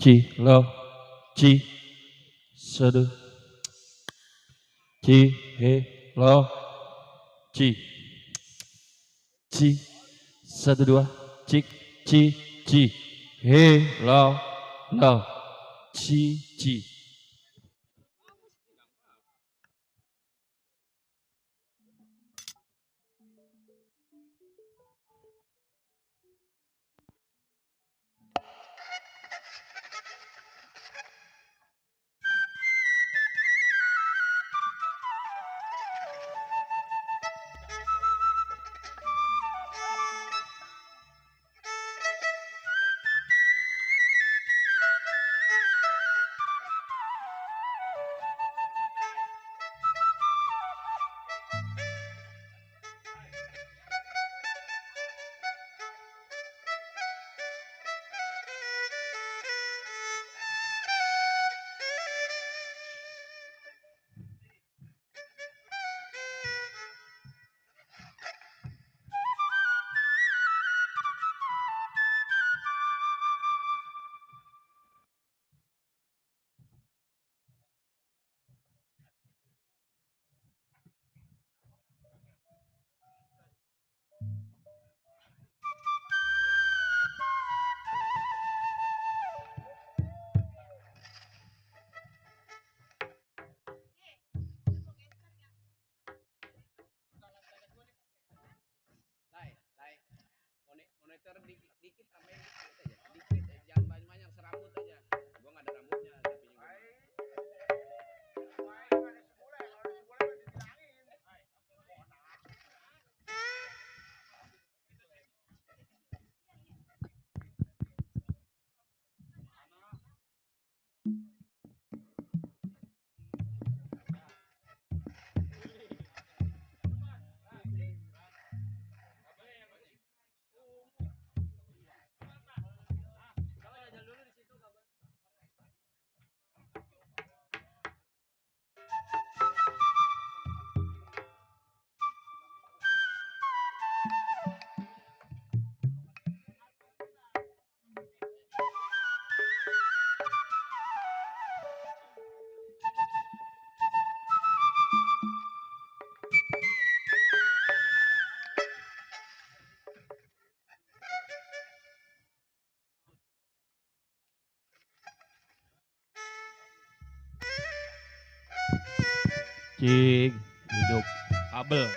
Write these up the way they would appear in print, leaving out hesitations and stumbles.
Ci lo ci sedu ci he lo ci ci 1 2 cik ci he lo ci. Monitor dikit sampai dikit aja, jangan banyak serambut aja. Gua nggak ada rambutnya tapi juga. Cik hidup kabel.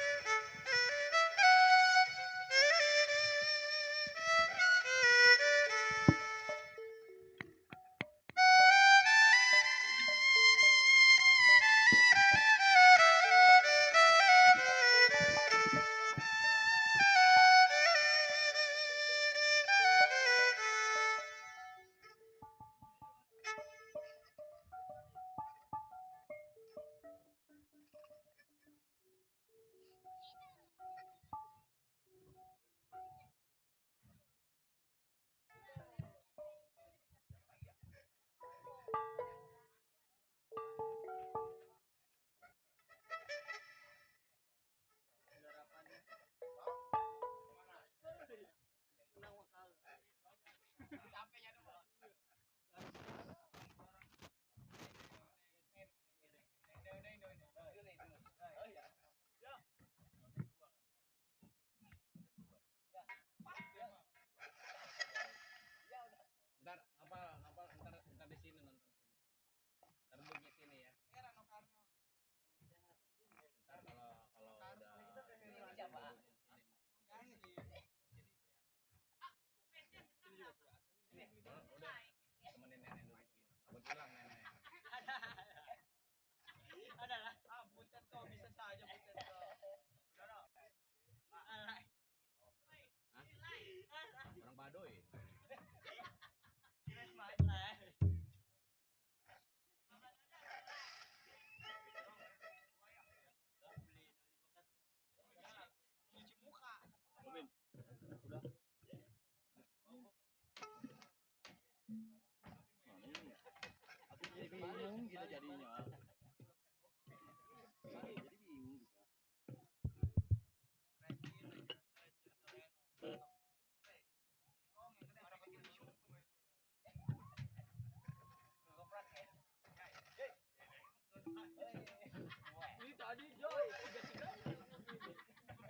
Ini tadi Joy, tiga-tiganya.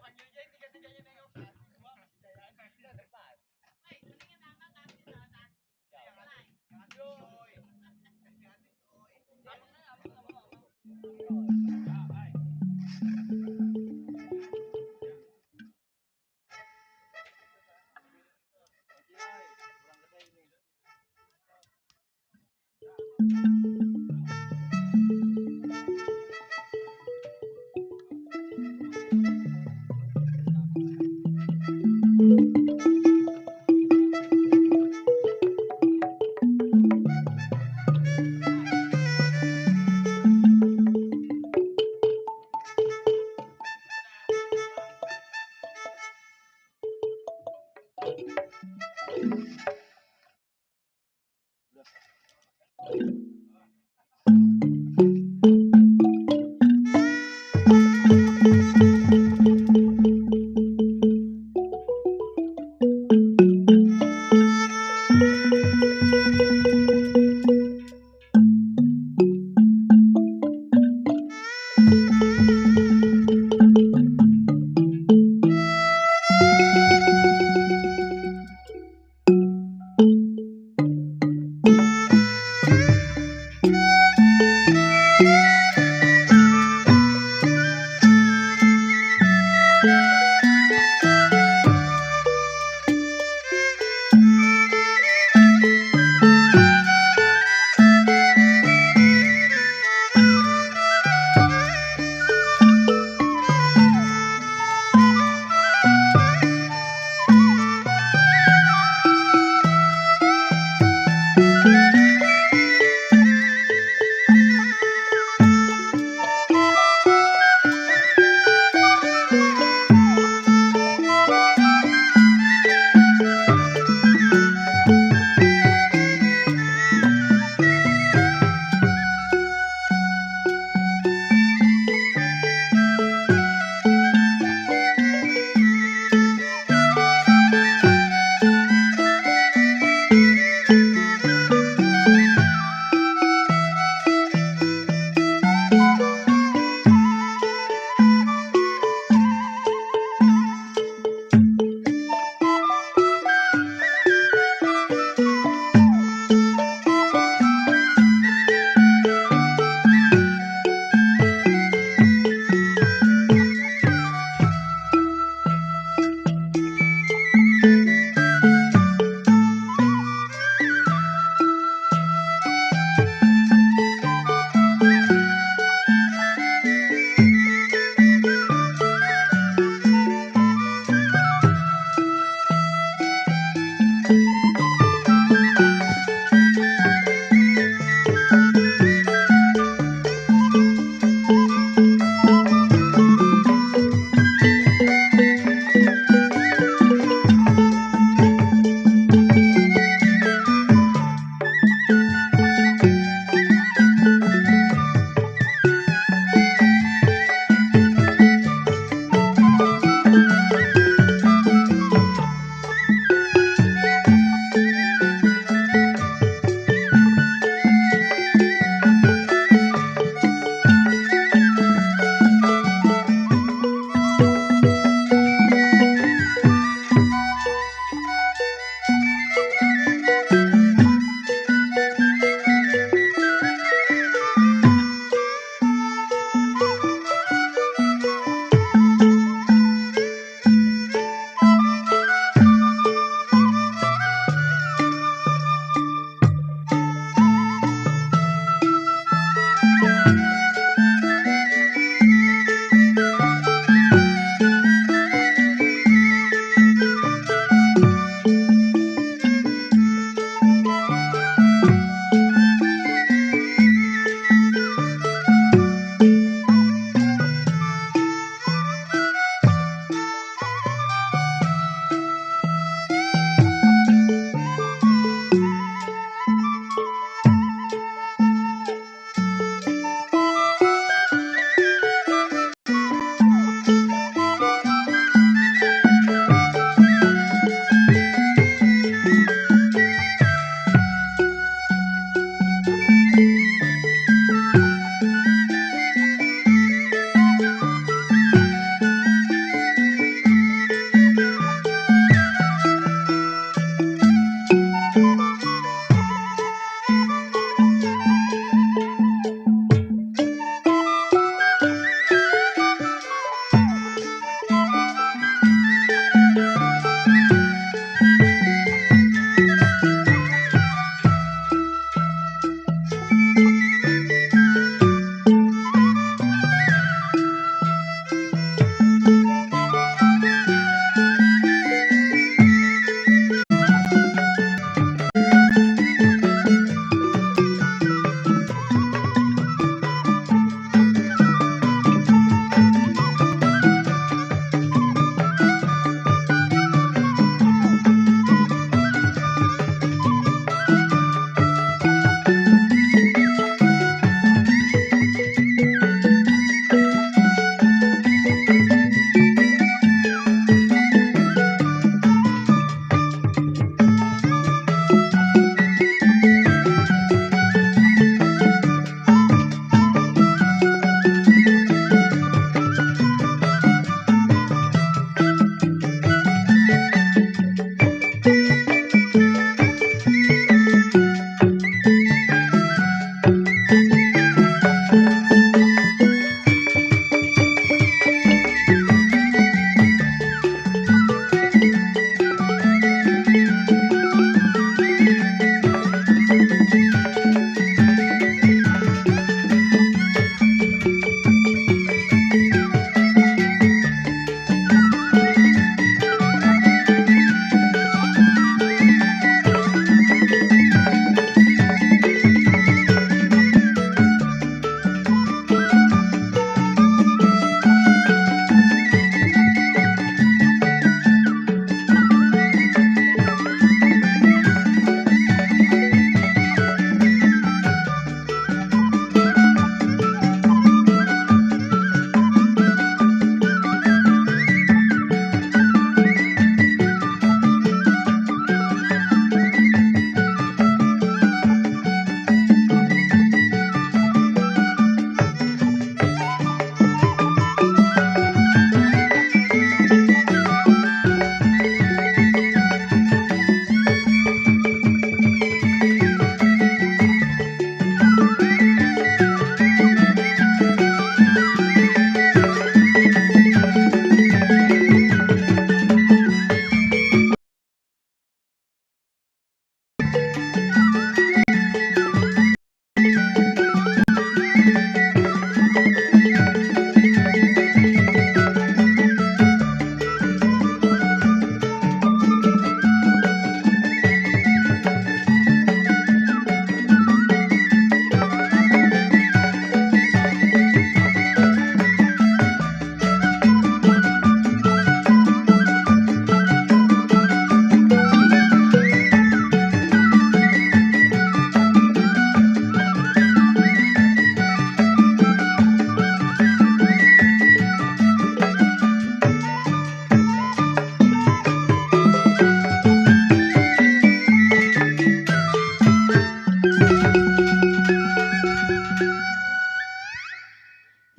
Panggil Joy tiga-tiganya nengok satu, dua masih jaya ke depan. Woi, mendingan nama kasih salah satu. Yang lain. Joy. Ganti Joy.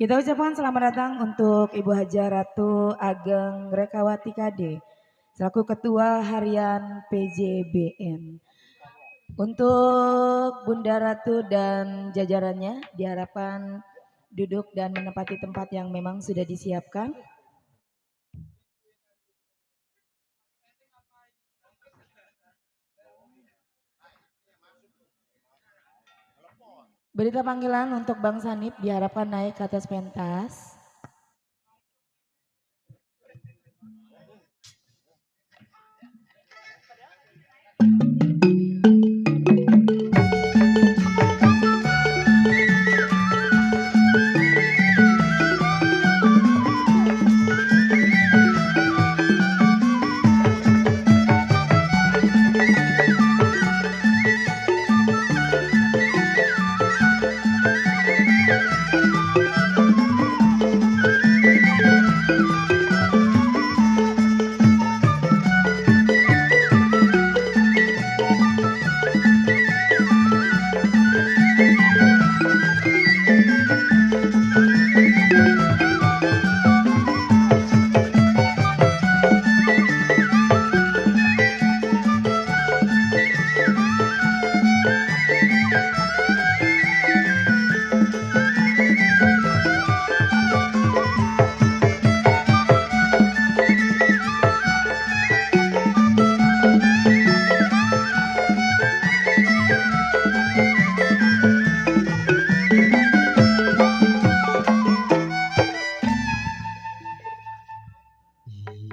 Kita ucapkan selamat datang untuk Ibu Haja Ratu Ageng Rekawati KD selaku Ketua Harian PJBN. Untuk Bunda Ratu dan jajarannya diharapkan duduk dan menempati tempat yang memang sudah disiapkan. Berita panggilan untuk Bang Sanip diharapkan naik ke atas pentas.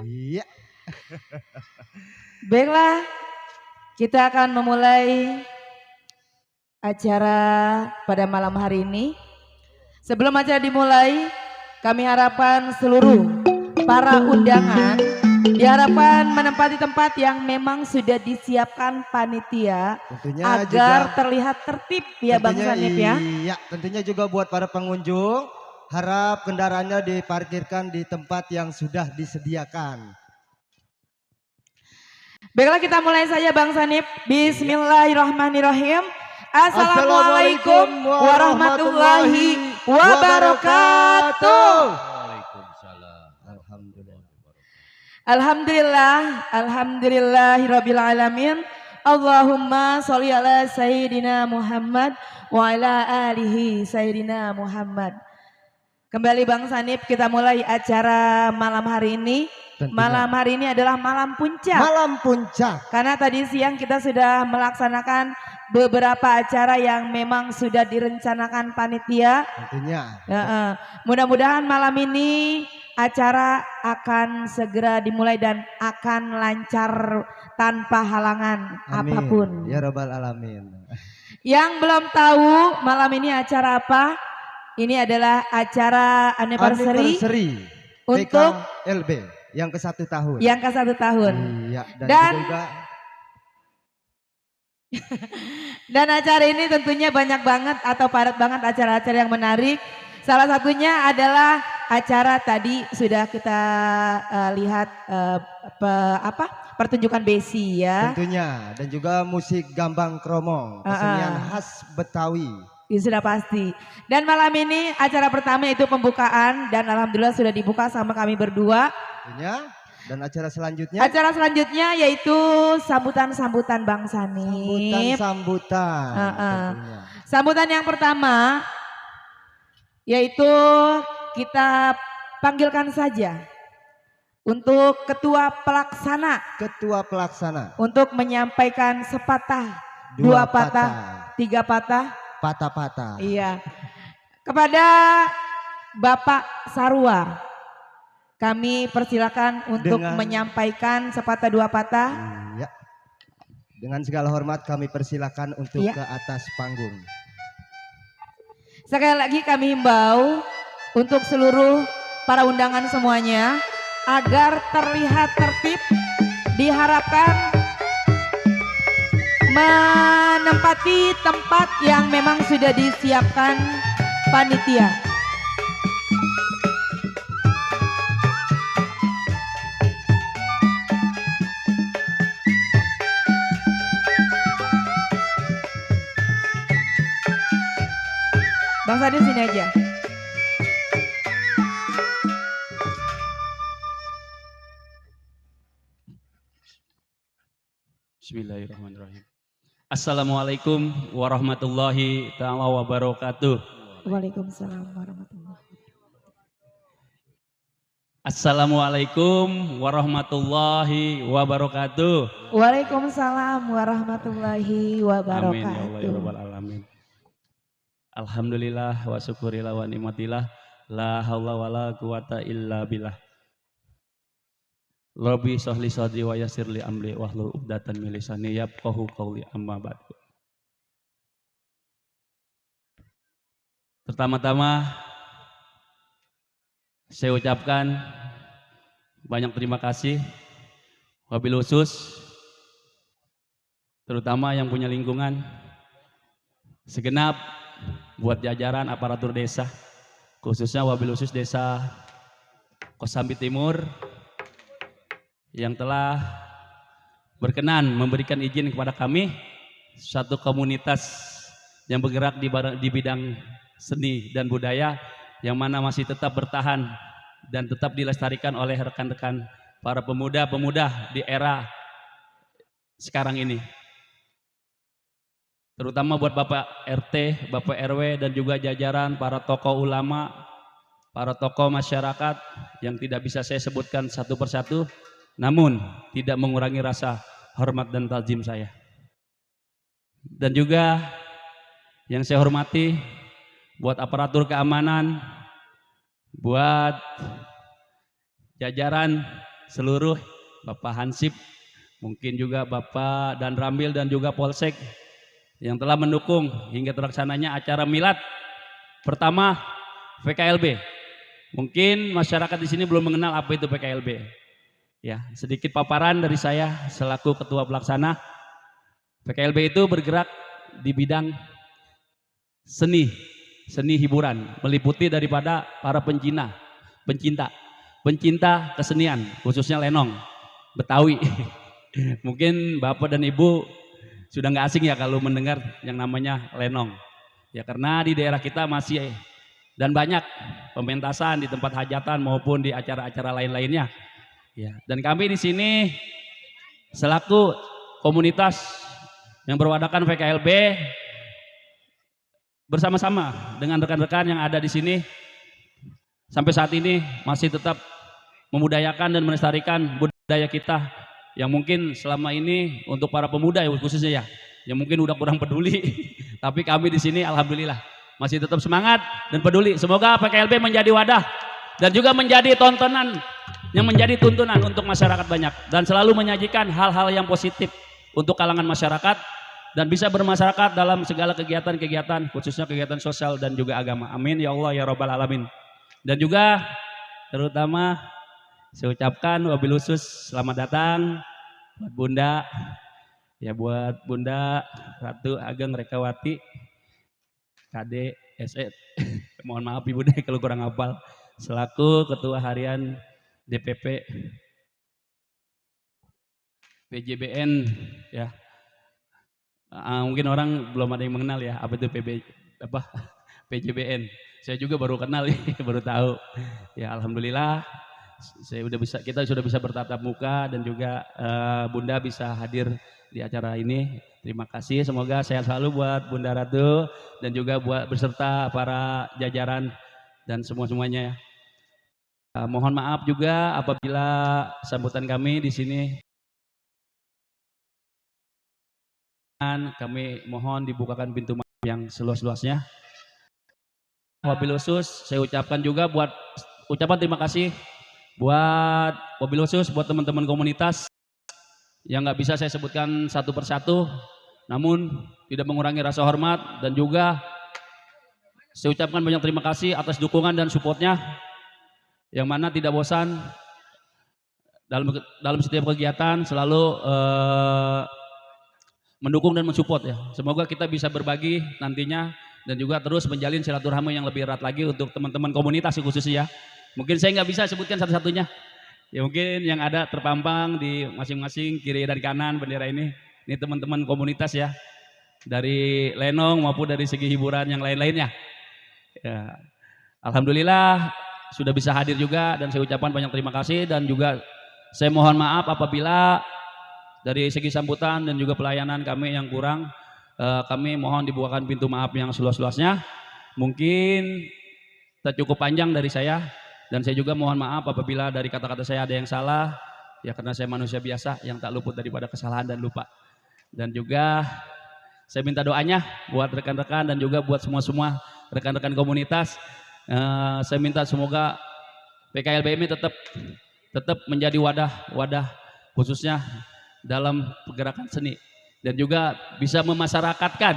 Iya. Baiklah, kita akan memulai acara pada malam hari ini. Sebelum acara dimulai, kami harapkan seluruh para undangan diharapkan menempati tempat yang memang sudah disiapkan panitia Tentunya agar juga, terlihat tertib ya Bang Sanip ya. Iya, tentunya juga buat para pengunjung harap kendaraannya diparkirkan di tempat yang sudah disediakan. Baiklah kita mulai saja Bang Sanip. Bismillahirrahmanirrahim. Assalamualaikum warahmatullahi wabarakatuh. Waalaikumsalam. Alhamdulillah. Alhamdulillahirabbil alamin. Allahumma sholli ala sayyidina Muhammad wa ala alihi sayyidina Muhammad. Kembali Bang Sanip, kita mulai acara malam hari ini. Tentunya. Malam hari ini adalah malam puncak. Malam puncak. Karena tadi siang kita sudah melaksanakan beberapa acara yang memang sudah direncanakan panitia. Tentunya. Mudah-mudahan malam ini acara akan segera dimulai dan akan lancar tanpa halangan Amin. apapun. Ya Rabbal Alamin. Yang belum tahu malam ini acara apa? Ini adalah acara anniversary untuk PKLB yang ke-1 tahun. yang ke-1 tahun. Iya, Dan juga dan acara ini tentunya banyak banget atau padat banget acara-acara yang menarik. Salah satunya adalah acara tadi sudah kita lihat pertunjukan besi ya. tentunya, dan juga musik gambang kromong, kesenian khas Betawi. Ya, sudah pasti. Dan malam ini acara pertama itu pembukaan dan alhamdulillah sudah dibuka sama kami berdua. Tentunya. Dan acara selanjutnya? Acara selanjutnya yaitu sambutan-sambutan Bang Sanip. Sambutan. Tentunya. Sambutan yang pertama yaitu kita panggilkan saja untuk Ketua Pelaksana. Ketua Pelaksana. Untuk menyampaikan sepatah, dua patah, tiga patah. Patah-patah. Iya. Kepada Bapak Sarwa, kami persilakan untuk menyampaikan sepatah dua patah. Iya. Dengan segala hormat kami persilakan untuk ke atas panggung. Sekali lagi kami himbau untuk seluruh para undangan semuanya agar terlihat tertib, diharapkan menempati tempat yang memang sudah disiapkan panitia. Bang Sadin sini aja. Bismillahirrahmanirrahim. Assalamualaikum warahmatullahi ta'ala wabarakatuh. Waalaikumsalam warahmatullahi Assalamualaikum warahmatullahi wabarakatuh. Waalaikumsalam warahmatullahi Amin ya Allah ya wabarakatuh. rabbal alamin. Alhamdulillah wa syukurillah wa nikmatillah la haula wala quwata illa billah. Rabbi sholli sadri wa yassir li amri wahlul 'uqdatam min lisani yafqahu qawli amma ba'du. Pertama-tama saya ucapkan banyak terima kasih wabil khusus terutama yang punya lingkungan segenap buat jajaran aparatur desa, khususnya wabil khusus desa Kosambi Timur yang telah berkenan memberikan izin kepada kami satu komunitas yang bergerak di bidang seni dan budaya yang mana masih tetap bertahan dan tetap dilestarikan oleh rekan-rekan para pemuda-pemuda di era sekarang ini. Terutama buat Bapak RT, Bapak RW dan juga jajaran para tokoh ulama, para tokoh masyarakat yang tidak bisa saya sebutkan satu persatu, namun tidak mengurangi rasa hormat dan takzim saya. Dan juga yang saya hormati buat aparatur keamanan, buat jajaran seluruh Bapak Hansip, mungkin juga Bapak Dan Rambil dan juga Polsek yang telah mendukung hingga terlaksananya acara milad pertama PKLB. Mungkin masyarakat di sini belum mengenal apa itu PKLB. Ya, sedikit paparan dari saya selaku ketua pelaksana. PKLB itu bergerak di bidang seni hiburan, meliputi daripada para pencinta kesenian, khususnya lenong, Betawi. Mungkin Bapak dan Ibu sudah nggak asing ya kalau mendengar yang namanya lenong. Ya karena di daerah kita masih dan banyak pementasan di tempat hajatan maupun di acara-acara lain-lainnya. Ya, dan kami di sini selaku komunitas yang berwadakan PKLB bersama-sama dengan rekan-rekan yang ada di sini sampai saat ini masih tetap memudayakan dan melestarikan budaya kita yang mungkin selama ini untuk para pemuda ya khususnya ya yang mungkin udah kurang peduli. Tapi kami di sini alhamdulillah masih tetap semangat dan peduli. Semoga PKLB menjadi wadah dan juga menjadi tontonan yang menjadi tuntunan untuk masyarakat banyak dan selalu menyajikan hal-hal yang positif untuk kalangan masyarakat dan bisa bermasyarakat dalam segala kegiatan-kegiatan khususnya kegiatan sosial dan juga agama. Amin ya Allah ya rabbal alamin. Dan juga terutama saya ucapkan wabil khusus selamat datang buat Bunda ya, buat Bunda Ratu Ageng Rekawati KD SE. Mohon maaf Ibu deh kalau kurang hafal, selaku ketua harian DPP PJBN ya. Mungkin orang belum ada yang mengenal ya apa itu PJBN. Saya juga baru kenal baru tahu. Ya alhamdulillah kita sudah bisa bertatap muka dan juga Bunda bisa hadir di acara ini. Terima kasih, semoga sehat selalu buat Bunda Ratu dan juga buat beserta para jajaran dan semuanya ya. Mohon maaf juga apabila sambutan kami di sini kami mohon dibukakan pintu maaf yang seluas-luasnya. Wabil khusus saya ucapkan juga buat ucapan terima kasih buat wabil khusus buat teman-teman komunitas yang nggak bisa saya sebutkan satu persatu, namun tidak mengurangi rasa hormat dan juga saya ucapkan banyak terima kasih atas dukungan dan supportnya yang mana tidak bosan dalam setiap kegiatan selalu mendukung dan mensupport ya. Semoga kita bisa berbagi nantinya dan juga terus menjalin silaturahmi yang lebih erat lagi untuk teman-teman komunitas khususnya ya. Mungkin saya nggak bisa sebutkan satu-satunya. Ya mungkin yang ada terpampang di masing-masing kiri dan kanan bendera ini teman-teman komunitas ya. Dari lenong maupun dari segi hiburan yang lain-lainnya. Ya. Alhamdulillah sudah bisa hadir juga dan saya ucapkan banyak terima kasih dan juga saya mohon maaf apabila dari segi sambutan dan juga pelayanan kami yang kurang, kami mohon dibukakan pintu maaf yang seluas-luasnya. Mungkin tak cukup panjang dari saya, dan saya juga mohon maaf apabila dari kata-kata saya ada yang salah, ya karena saya manusia biasa yang tak luput daripada kesalahan dan lupa. Dan juga saya minta doanya buat rekan-rekan dan juga buat semua rekan-rekan komunitas. Saya minta semoga PKLBMI tetap menjadi wadah khususnya dalam pergerakan seni, dan juga bisa memasyarakatkan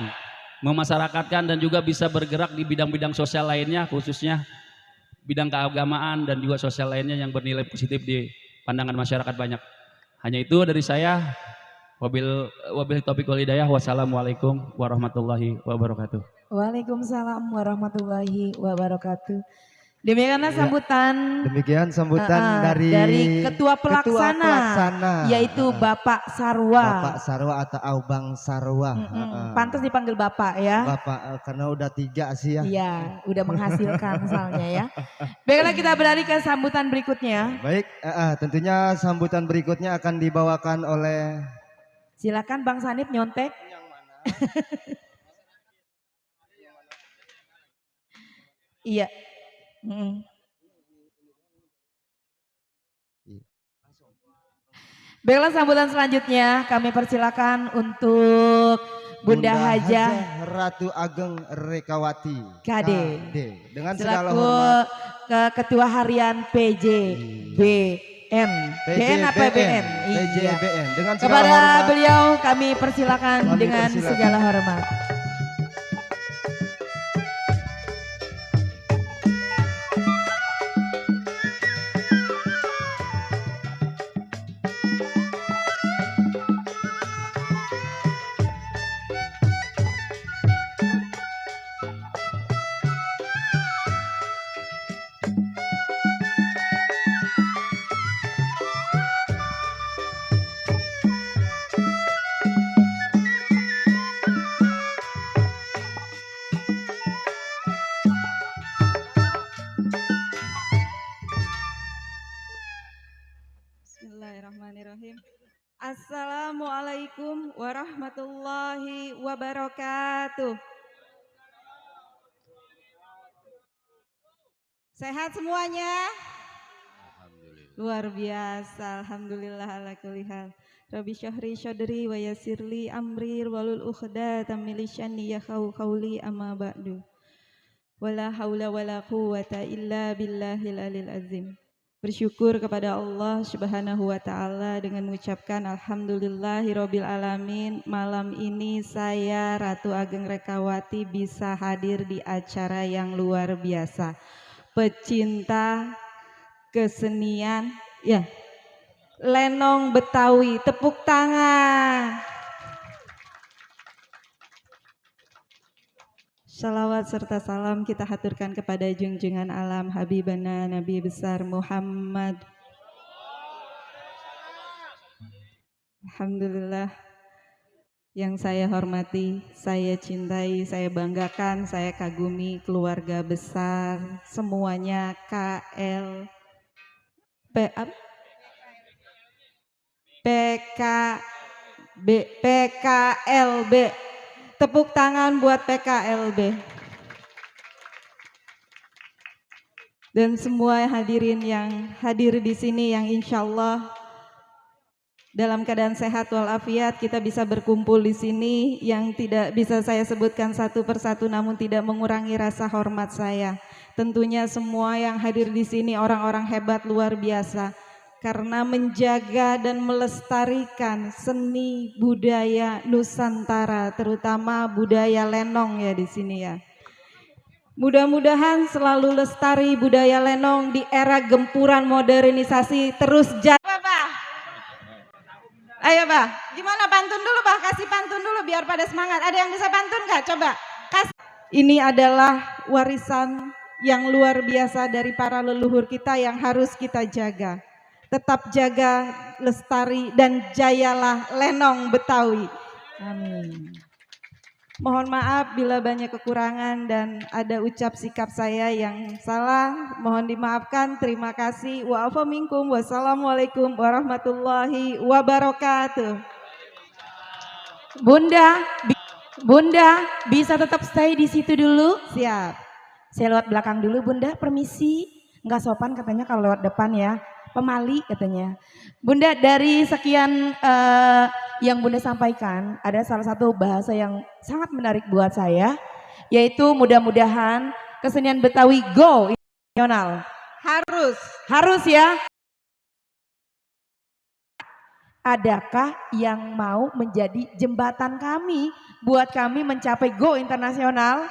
dan juga bisa bergerak di bidang-bidang sosial lainnya, khususnya bidang keagamaan dan juga sosial lainnya yang bernilai positif di pandangan masyarakat banyak. Hanya itu dari saya. Wabil taufiq wal hidayah. Wassalamualaikum warahmatullahi wabarakatuh. Waalaikumsalam warahmatullahi wabarakatuh. Demikianlah sambutan. Demikian sambutan dari Ketua Pelaksana, yaitu Bapak Sarwa. Bapak Sarwa atau Abang Sarwa. Pantas dipanggil Bapak ya. Bapak karena udah 3 sih ya. Iya, udah menghasilkan misalnya ya. Baiklah, kita beralih ke sambutan berikutnya. Baik, tentunya sambutan berikutnya akan dibawakan oleh. Silakan Bang Sanip nyontek. Yang mana? Iya. Baiklah, sambutan selanjutnya kami persilakan untuk Bunda Hajah Ratu Ageng Rekawati KD. Dengan segala selaku hormat Ketua Harian PJBN. BN apa BN? PJBN. Dengan segala Kepada hormat beliau kami persilakan dengan segala hormat. Bismillahirrahmanirrahim. Assalamualaikum warahmatullahi wabarakatuh. Sehat semuanya? Luar biasa. Alhamdulillah ala kulli hal. Rabbi syahri syadri wa yassirli amri walul uqdatam min lisani yafqahu qawli amma ba'du. Wala haula wala quwwata illa billahil alil azim. Bersyukur kepada Allah Subhanahu wa taala dengan mengucapkan alhamdulillahirabbil alamin. Malam ini saya Ratu Ageng Rekawati bisa hadir di acara yang luar biasa. Pecinta kesenian ya, lenong Betawi, tepuk tangan. Salawat serta salam kita haturkan kepada junjungan alam Habibana Nabi besar Muhammad. Alhamdulillah, yang saya hormati, saya cintai, saya banggakan, saya kagumi keluarga besar semuanya PKLB. Tepuk tangan buat PKLB. Dan semua hadirin yang hadir di sini yang insya Allah dalam keadaan sehat walafiat, kita bisa berkumpul di sini, yang tidak bisa saya sebutkan satu persatu namun tidak mengurangi rasa hormat saya. Tentunya semua yang hadir di sini orang-orang hebat luar biasa. Karena menjaga dan melestarikan seni budaya Nusantara, terutama budaya lenong ya di sini ya. Mudah-mudahan selalu lestari budaya lenong di era gempuran modernisasi terus jadi. Pak. Ayo Pak, gimana pantun dulu Pak, kasih pantun dulu biar pada semangat. Ada yang bisa pantun nggak? Coba. Ini adalah warisan yang luar biasa dari para leluhur kita yang harus kita jaga. Tetap jaga, lestari, dan jayalah lenong Betawi. Amin. Mohon maaf bila banyak kekurangan dan ada ucap sikap saya yang salah. Mohon dimaafkan. Terima kasih. Wa'afa minkum. Wassalamualaikum warahmatullahi wabarakatuh. Bunda, Bunda bisa tetap stay di situ dulu. Siap. Saya lewat belakang dulu Bunda, permisi. Nggak sopan katanya kalau lewat depan ya. Pemali katanya. Bunda, dari sekian yang Bunda sampaikan, ada salah satu bahasa yang sangat menarik buat saya, yaitu mudah-mudahan kesenian Betawi go internasional. Harus ya. Adakah yang mau menjadi jembatan kami buat kami mencapai go internasional?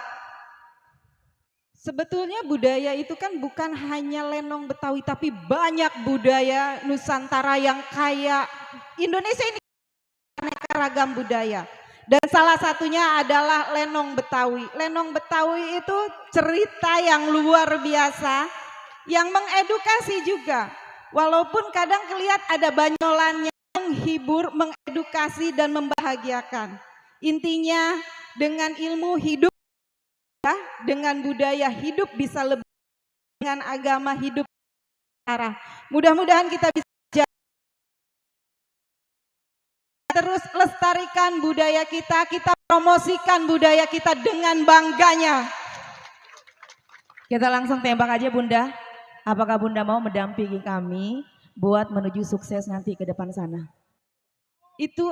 Sebetulnya budaya itu kan bukan hanya lenong Betawi, tapi banyak budaya Nusantara yang kaya. Indonesia ini aneka ragam budaya. Dan salah satunya adalah lenong Betawi. Lenong Betawi itu cerita yang luar biasa, yang mengedukasi juga. Walaupun kadang kelihatan ada banyolannya, menghibur, mengedukasi dan membahagiakan. Intinya dengan ilmu hidup, dengan budaya hidup bisa lebih, dengan agama hidup arah. Mudah-mudahan kita bisa terus lestarikan budaya kita promosikan budaya kita dengan bangganya. Kita langsung tembak aja Bunda. Apakah Bunda mau mendampingi kami buat menuju sukses nanti ke depan sana? Itu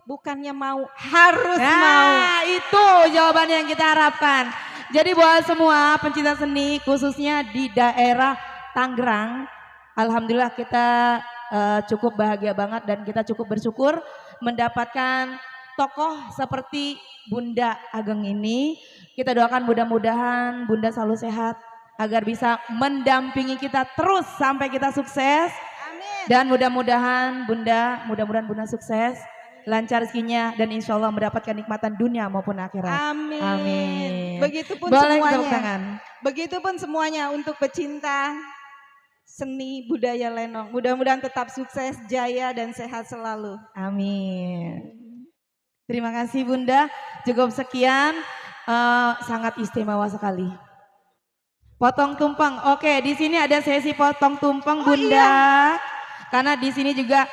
bukannya mau, harus mau. Nah, itu jawaban yang kita harapkan. Jadi buat semua pencinta seni khususnya di daerah Tangerang, alhamdulillah kita cukup bahagia banget dan kita cukup bersyukur mendapatkan tokoh seperti Bunda Ageng ini. Kita doakan mudah-mudahan Bunda selalu sehat agar bisa mendampingi kita terus sampai kita sukses. Amin. Dan mudah-mudahan Bunda sukses, lancar rezekinya dan insya Allah mendapatkan nikmatan dunia maupun akhirat. Amin. Amin. Begitupun Boleh semuanya. tepuk tangan. Begitupun semuanya untuk pecinta seni budaya lenong. Mudah-mudahan tetap sukses, jaya dan sehat selalu. Amin. Terima kasih Bunda. Cukup sekian. Sangat istimewa sekali. Potong tumpeng. Oke, di sini ada sesi potong tumpeng Bunda. Iya. Karena di sini juga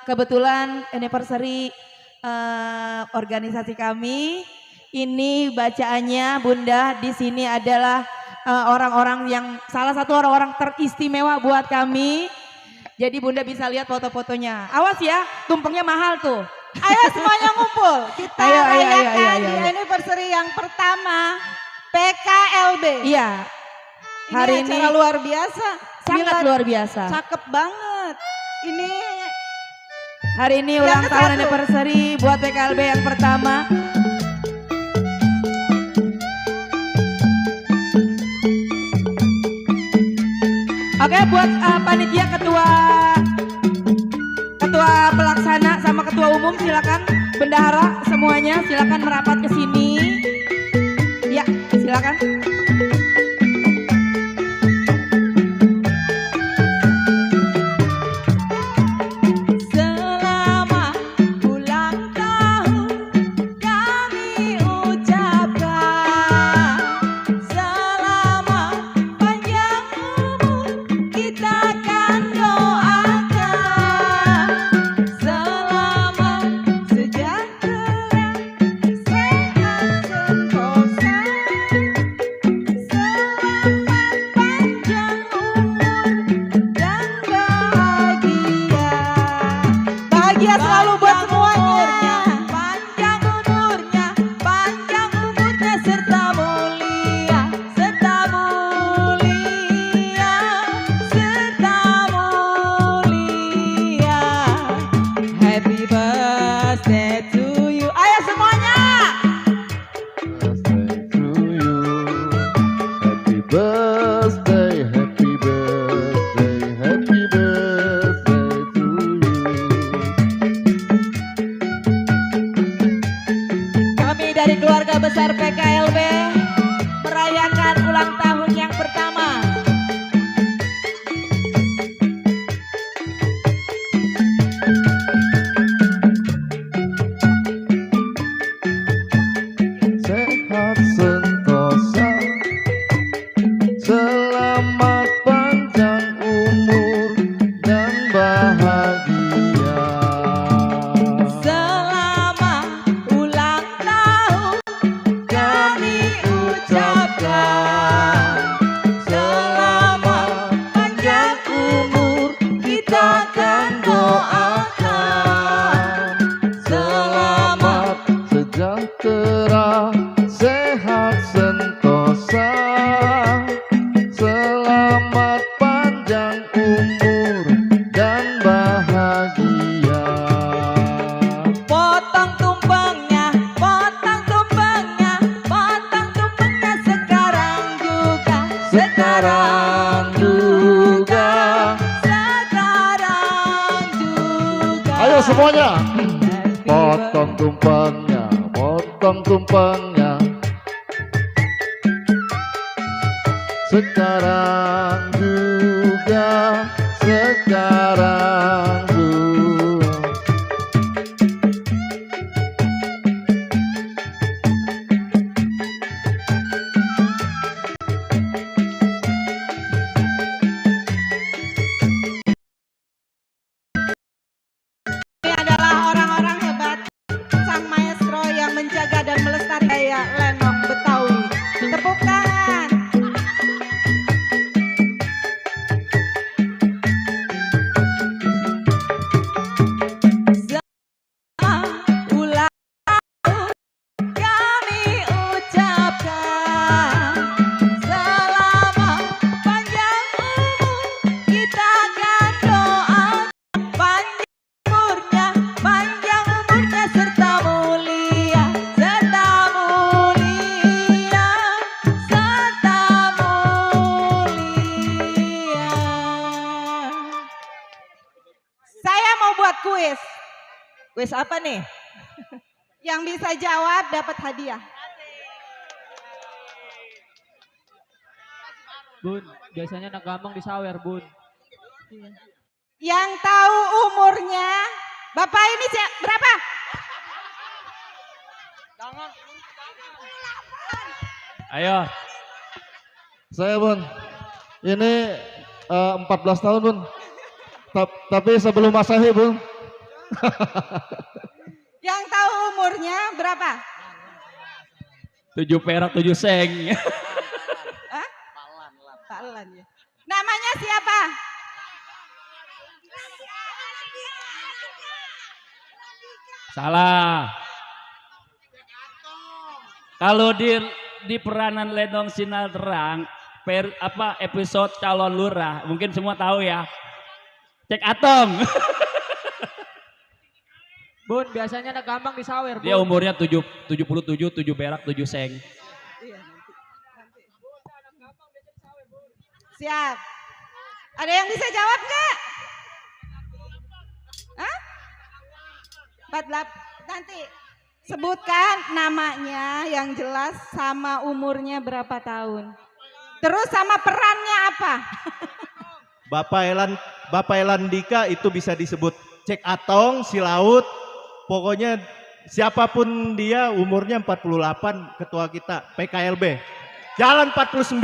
kebetulan anniversary organisasi kami. Ini bacaannya Bunda, di sini adalah orang-orang yang salah satu orang-orang teristimewa buat kami. Jadi Bunda bisa lihat foto-fotonya. Awas ya, tumpengnya mahal tuh. Ayo semuanya ngumpul. Kita Ayo, rayakan ayo. di anniversary yang pertama PKLB. Iya. Hari ini acara luar biasa. sangat Bila luar biasa. Cakep banget. Ini Hari ini Yang ulang ke tahun satu. anniversary buat PKLB yang pertama. Oke, buat panitia ketua pelaksana sama ketua umum silakan, bendahara semuanya silakan merapat ke sini. Ya, silakan. selamat ulang tahun kami ucapkan. Selamat panjang umur kita akan doakan. Selamat sejahtera, sehat sentosa. Selamat panjang umur dan bahagia. Bahagia selalu buat semuanya. Panjang umurnya serta mulia, serta mulia, serta mulia. Happy birthday to you. Ayo semuanya. Happy birthday, happy birthday, happy birthday to you. Kami dari keluarga besar PKLB merayakan ulang tahun yang pertama. Sehat sentosa, selamat panjang umur dan bahagia. Selamat tumpengnya, potong tumpengnya. Sekarang juga, sekarang juga. Ini adalah orang-orang hebat, sang maestro yang menjaga dan melestarikan gaya lenong Betawi. Tepuk tangan. Ulang kami ucapkan selamat panjang umur, kita akan doa panjang umurnya serta mulia, serta mulia, serta mulia. Saya mau buat kuis. Kuis apa nih? Yang bisa jawab dapat hadiah. Bun, biasanya anak gampang disawer, Bun. Yang tahu umurnya, Bapak ini berapa? Ayo. Saya Bun, ini 14 tahun Bun. Tapi sebelum Masehi Bun. Yang tahu umurnya berapa? 7 perak 7 seng. Hah? Pak Elan ya. Namanya siapa? Salah. Kalau di peranan Lenong Sinar Terang episode calon lurah, mungkin semua tahu ya. Cek Atong. Bun, biasanya anak gampang disawer, Bun. Dia umurnya 77, 7 perak 7 seng. Siap. Ada yang bisa jawab nggak? Hah? 48. Nanti sebutkan namanya yang jelas sama umurnya berapa tahun. Terus sama perannya apa? Bapak Elandika itu bisa disebut Cek Atong, si laut. Pokoknya siapapun dia umurnya 48, ketua kita PKLB. Jalan 49.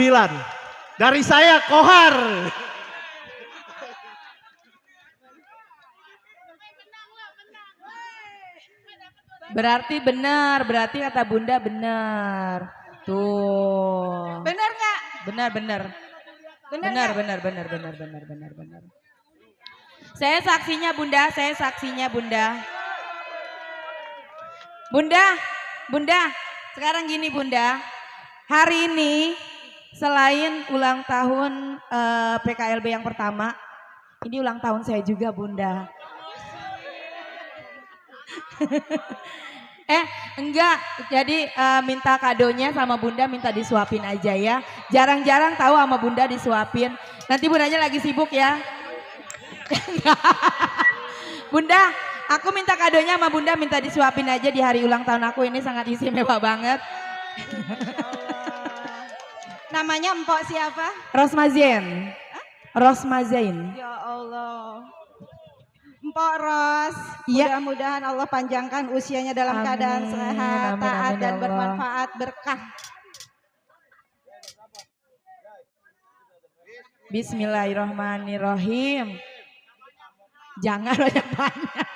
Dari saya Kohar. Berarti benar, berarti kata Bunda benar. Tuh. Benar nggak? Benar. Benar Benar. Saya saksinya Bunda. Bunda, sekarang gini Bunda. Hari ini selain ulang tahun PKLB yang pertama, ini ulang tahun saya juga Bunda. Enggak, jadi minta kadonya sama Bunda, minta disuapin aja ya. Jarang-jarang tahu sama Bunda disuapin. Nanti Bundanya lagi sibuk ya. Bunda, aku minta kadonya sama Bunda, minta disuapin aja di hari ulang tahun aku ini, sangat istimewa banget. Namanya Empok siapa? Rosmazain. Rosmazain. Ya Allah. Empok Ros, Iya. mudah-mudahan Allah panjangkan usianya dalam Amin, keadaan sehat, amin, taat amin, dan ya Allah. bermanfaat, berkah. Bismillahirrahmanirrahim. Jangan banyak-banyak.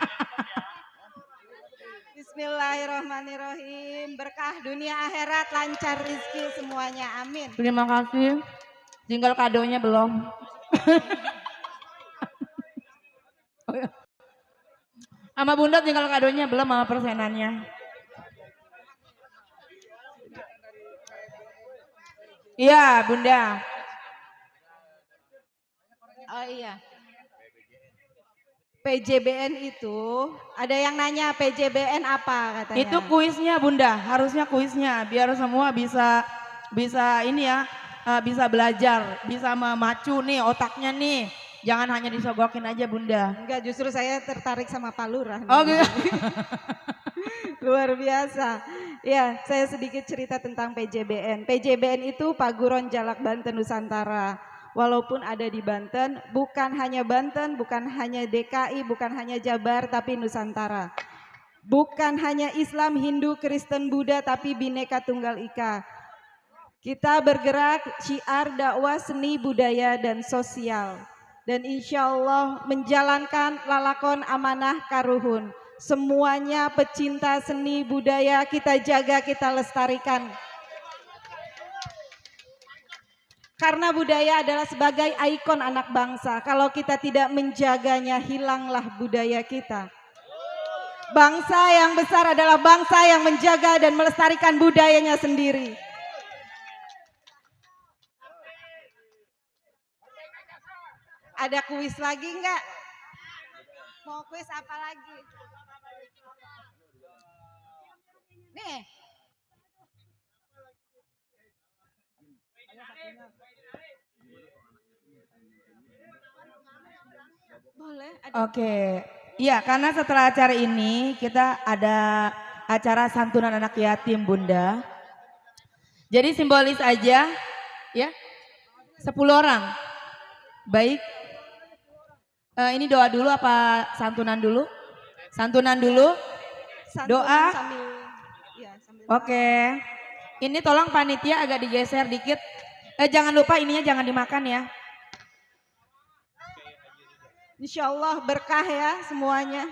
Bismillahirrahmanirrahim. Berkah dunia akhirat, lancar rezeki semuanya. Amin. Terima kasih. Tinggal kadonya belum. Sama Bunda tinggal kadonya belum, sama persenannya. Iya Bunda. Oh iya. PJBN itu, ada yang nanya PJBN apa katanya? Itu kuisnya Bunda, harusnya kuisnya biar semua bisa ini ya, bisa belajar, bisa memacu nih otaknya nih. Jangan hanya disogokin aja Bunda. Enggak, justru saya tertarik sama Pak Lurah. Oh gitu. Luar biasa. Ya, saya sedikit cerita tentang PJBN. PJBN itu Paguron Jalak Banten Nusantara. Walaupun ada di Banten, bukan hanya Banten, bukan hanya DKI, bukan hanya Jabar, tapi Nusantara. Bukan hanya Islam, Hindu, Kristen, Buddha, tapi Bhinneka Tunggal Ika. Kita bergerak syiar dakwah seni, budaya, dan sosial. Dan insya Allah menjalankan lalakon amanah karuhun. Semuanya pecinta seni budaya kita jaga, kita lestarikan. Karena budaya adalah sebagai ikon anak bangsa. Kalau kita tidak menjaganya, hilanglah budaya kita. Bangsa yang besar adalah bangsa yang menjaga dan melestarikan budayanya sendiri. Ada kuis lagi enggak? Mau kuis apa lagi? Nih. Boleh. Oke, iya karena setelah acara ini kita ada acara santunan anak yatim Bunda. Jadi simbolis aja ya, 10 orang. Baik, ini doa dulu apa santunan dulu? Santunan dulu, doa. Oke, ini tolong panitia agak digeser dikit. Jangan lupa ininya jangan dimakan ya. Insya Allah berkah ya semuanya.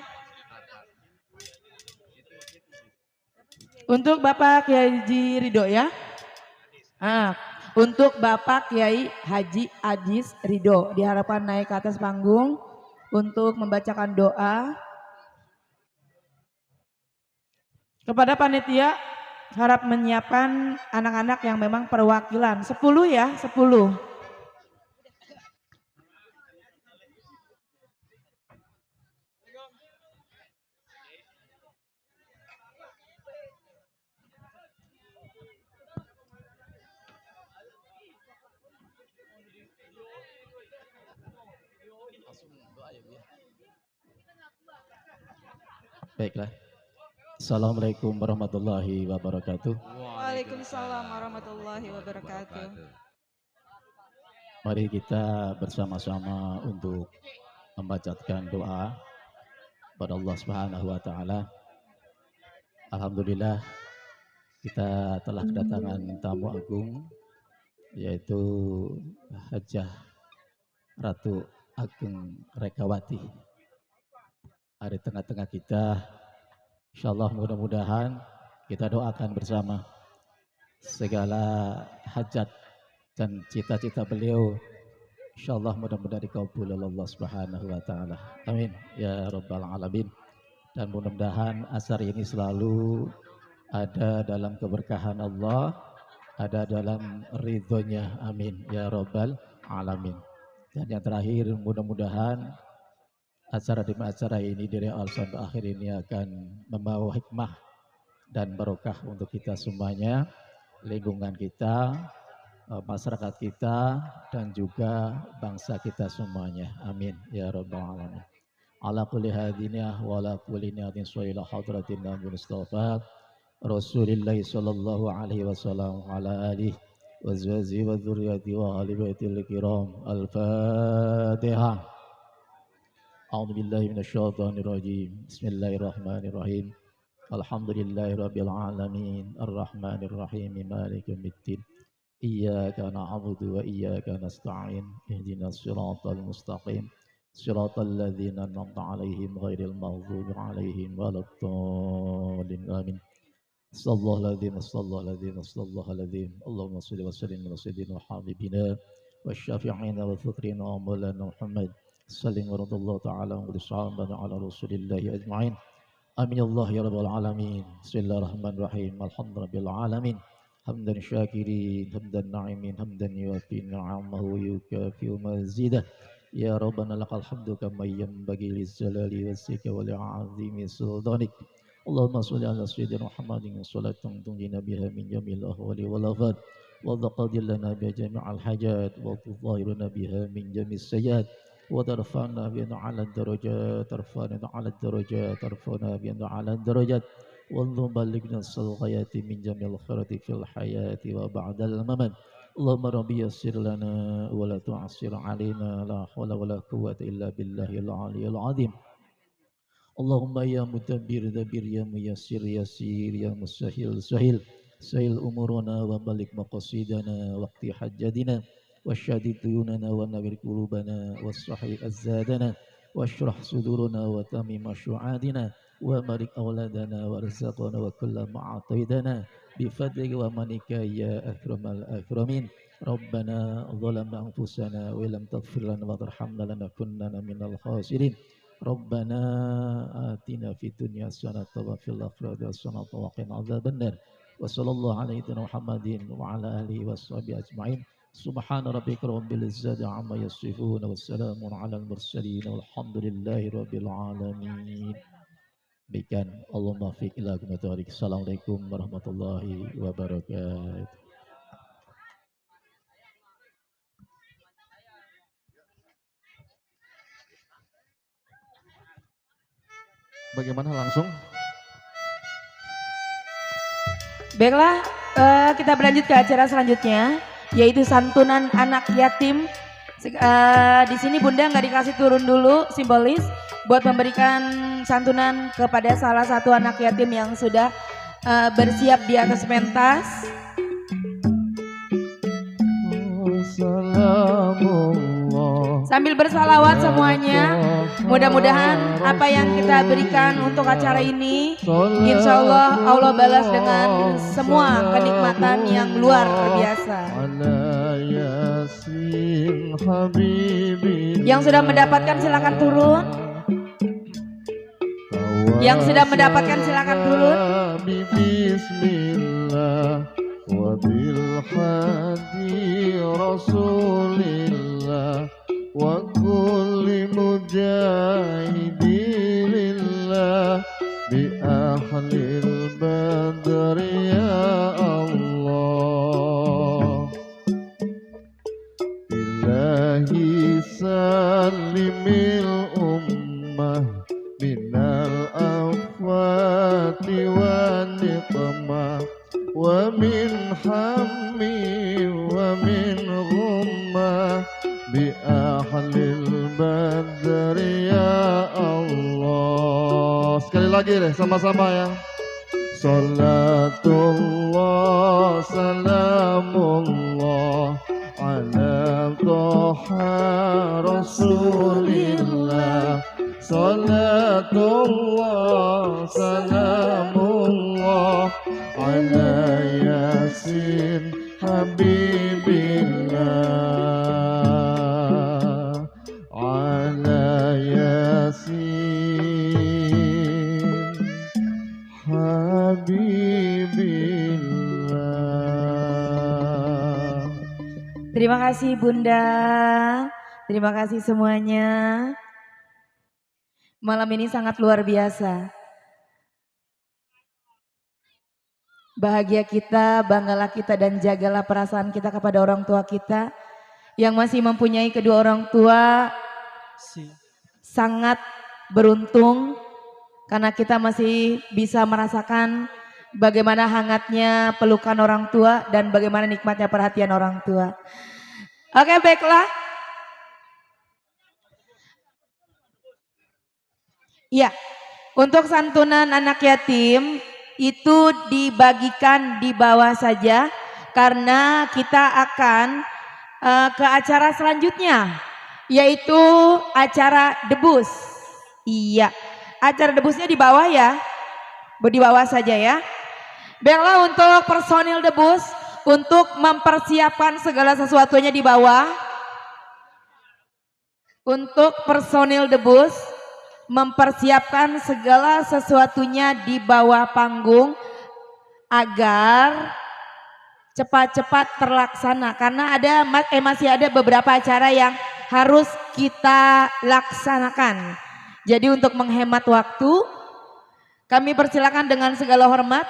Untuk Bapak Kiai Haji Ridho ya. Untuk Bapak Kiai Haji Ajis Ridho diharapkan naik ke atas panggung untuk membacakan doa. Kepada panitia harap menyiapkan anak-anak yang memang perwakilan 10 ya, 10. Baiklah. Assalamualaikum warahmatullahi wabarakatuh. Waalaikumsalam warahmatullahi wabarakatuh. Mari kita bersama-sama untuk membacakan doa kepada Allah Subhanahu wa taala. Alhamdulillah kita telah kedatangan tamu agung yaitu Hajah Ratu Ageng Rekawati. Ada di tengah-tengah kita. Insyaallah mudah-mudahan kita doakan bersama segala hajat dan cita-cita beliau. Insyaallah mudah-mudahan dikabul oleh Allah Subhanahu wa taala. Amin ya rabbal alamin. Dan mudah-mudahan acara ini selalu ada dalam keberkahan Allah, ada dalam ridhonya. Amin ya rabbal alamin. Dan yang terakhir mudah-mudahan acara demi acara ini dari awal sampai akhir ini akan membawa hikmah dan barokah untuk kita semuanya, lingkungan kita, masyarakat kita, dan juga bangsa kita semuanya. Amin ya rabbal alamin. Ala kulli hadinah wa ala kulli niyatin suwaila hadratin nabi mustafa Rasulillah sallallahu alaihi wasallam ala alihi wa azwajihi wa dzurriyyati wa ahli baitil kiram. Al-Fatihah. أعوذ بالله من الشيطان الرجيم بسم الله الرحمن الرحيم الحمد لله رب العالمين الرحمن الرحيم مالك يوم الدين إياك نعبد وإياك نستعين اهدنا الصراط المستقيم صراط الذين أنعمت عليهم غير المغضوب عليهم ولا الضالين آمين صلى الله العظيم صلى الله العظيم صلى الله العظيم اللهم صل وسلم على سيدنا وحبيبنا والشافعين وفقرنا ومولانا محمد Saling warahmatullahi ta'ala wa sallallahu ala rasulillahi ajma'in. Amin Allah ya rabbal alamin. Bismillahirrahmanirrahim. Alhamdulillahil alamin. Hamdan syakirin, hamdan na'imin, hamdan yuafi ni'amahu yukafi mazidah. Ya Rabbana lakal hamdu kama yanbaghi lizzalali wassika wa li'azimi sultanik. Allahumma salli ala sayyidina Muhammadin salatan tunjina biha min jamil ahwali wal afat wa taqaddil lana biha jami'al hajat wa tudhahiruna biha min jamis sayyat. وترفعنا بنا على الدرجات ترفعنا على الدرجات ترفعنا بنا على الدرجات واللهم بلغنا الصلاة من جميع الخيرات في الحياة وبعد الممات اللهم ربي يسر لنا ولا تعسر علينا لا حول ولا قوة إلا بالله العلي العظيم اللهم يا مدبر دبر يا ميسر يسير يا مسهل سهل سهل أمورنا وبلغ مقاصدنا وقت حجتنا وشدد ديوننا ونور قلوبنا والصحيح أزادنا واشرح صدورنا وتمم شعادنا وملك أولادنا وارزقنا وكل ما أعطيتنا بفضلك ومنك يا أكرم الأكرمين ربنا ظلمنا أنفسنا وإن لم تغفر لنا وترحمنا لنكونن من الخاسرين ربنا آتنا في الدنيا حسنة وفي الآخرة حسنة وقنا عذاب النار وصلى الله على سيدنا محمد وعلى آله وصحبه أجمعين سبحان ربك رب العزة عما يصفون والسلام على المرسلين والحمد لله رب العالمين. Demikian Allahumma fiq ila kumatorik. Assalamualaikum warahmatullahi wabarakatuh. Bagaimana langsung? Baiklah, kita berlanjut ke acara selanjutnya, yaitu santunan anak yatim. Di sini Bunda nggak dikasih turun dulu, simbolis buat memberikan santunan kepada salah satu anak yatim yang sudah bersiap di atas pentas. Sambil bersalawat semuanya, mudah-mudahan apa yang kita berikan untuk acara ini, insya Allah Allah balas dengan semua kenikmatan yang luar biasa. Yang sudah mendapatkan silakan turun. Yang sudah mendapatkan silakan turun. Bismillah wa bil hadi Rasulillah wa kulli mujahidillah bi ahlil badr ya Allah ilahi salimil ummah minal afwati wa niqmah wa min hammi wa min ghummah bi ahlil badr ya Allah. Sekali lagi deh sama-sama ya. Salatullah salamullah ala Toha Rasulillah. Salatullah salamullah ala Yasin Habibillah ala Yasin Habibillah. Terima kasih Bunda, terima kasih semuanya. Malam ini sangat luar biasa. Bahagia kita, banggalah kita dan jagalah perasaan kita kepada orang tua kita yang masih mempunyai kedua orang tua. Sangat beruntung karena kita masih bisa merasakan bagaimana hangatnya pelukan orang tua dan bagaimana nikmatnya perhatian orang tua. Oke, baiklah. Ya, untuk santunan anak yatim itu dibagikan di bawah saja karena kita akan ke acara selanjutnya, yaitu acara debus. Iya, acara debusnya di bawah ya, di bawah saja ya. Baiklah, untuk personil debus untuk mempersiapkan segala sesuatunya di bawah. Untuk personil debus mempersiapkan segala sesuatunya di bawah panggung agar cepat-cepat terlaksana karena masih ada beberapa acara yang harus kita laksanakan. Jadi untuk menghemat waktu kami persilakan dengan segala hormat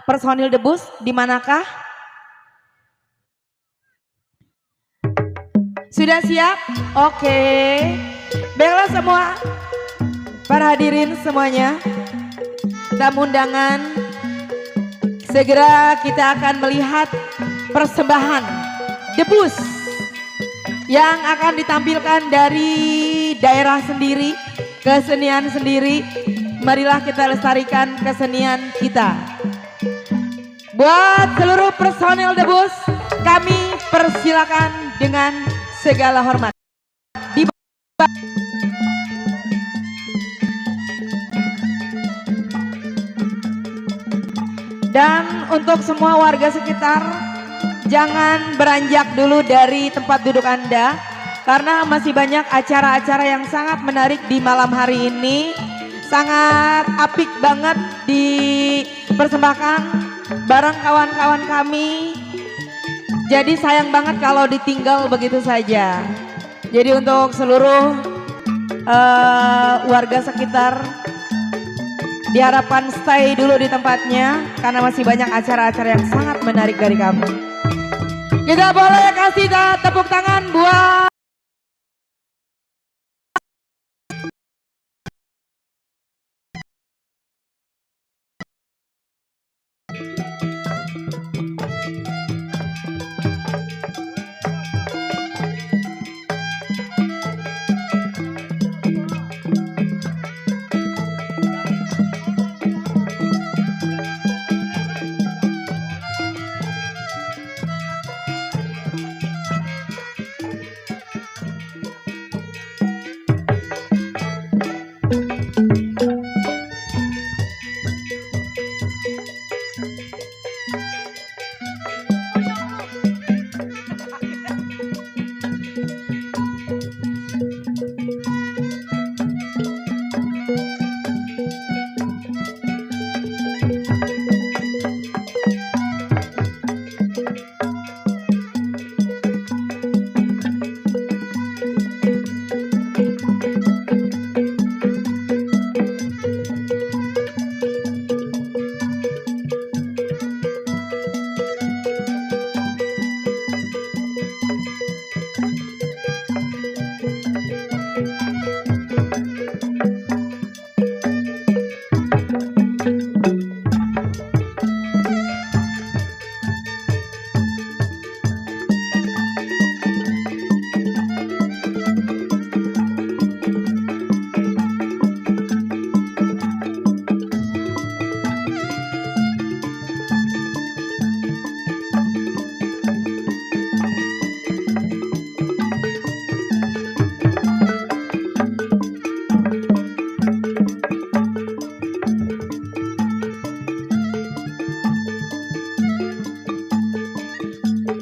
personil debus di manakah? Sudah siap? Oke. Baiklah semua para hadirin semuanya, tamu undangan segera kita akan melihat persembahan debus yang akan ditampilkan dari daerah sendiri, kesenian sendiri. Marilah kita lestarikan kesenian kita. Buat seluruh personil debus, kami persilakan dengan segala hormat. Dan untuk semua warga sekitar, jangan beranjak dulu dari tempat duduk Anda, karena masih banyak acara-acara yang sangat menarik di malam hari ini. Sangat apik banget dipersembahkan bareng kawan-kawan kami. Jadi sayang banget kalau ditinggal begitu saja. Jadi untuk seluruh warga sekitar, diharapkan stay dulu di tempatnya karena masih banyak acara-acara yang sangat menarik dari kamu. Kita boleh kasih tepuk tangan buat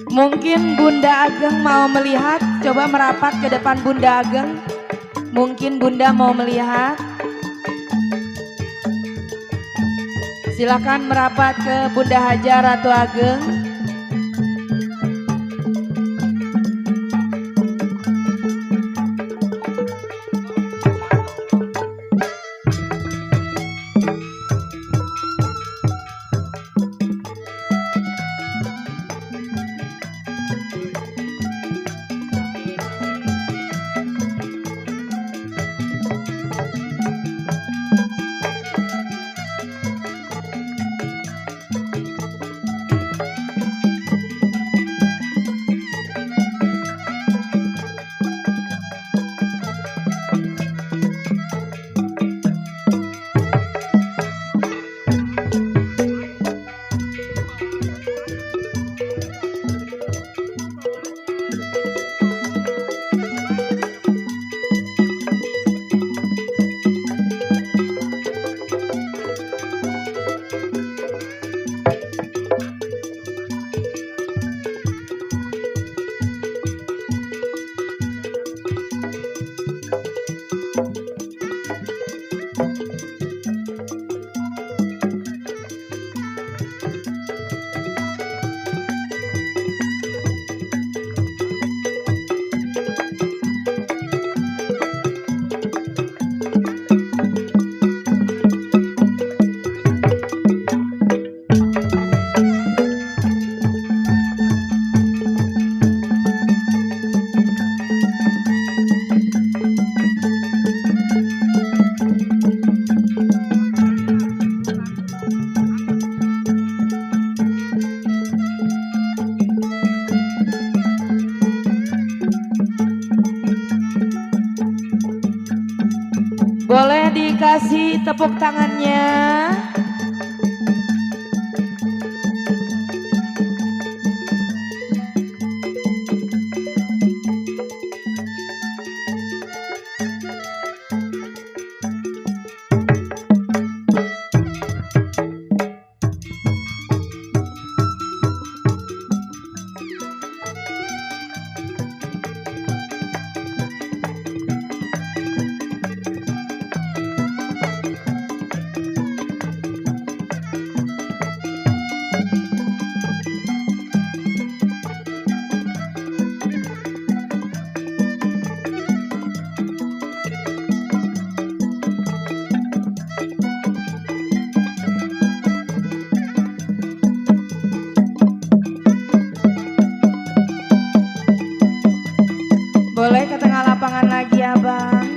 mungkin Bunda Ageng mau melihat, coba merapat ke depan Bunda Ageng. Mungkin Bunda mau melihat. Silakan merapat ke Bunda Haja Ratu Ageng. kasih tepuk tangannya. Boleh ke tengah lapangan lagi ya Bang.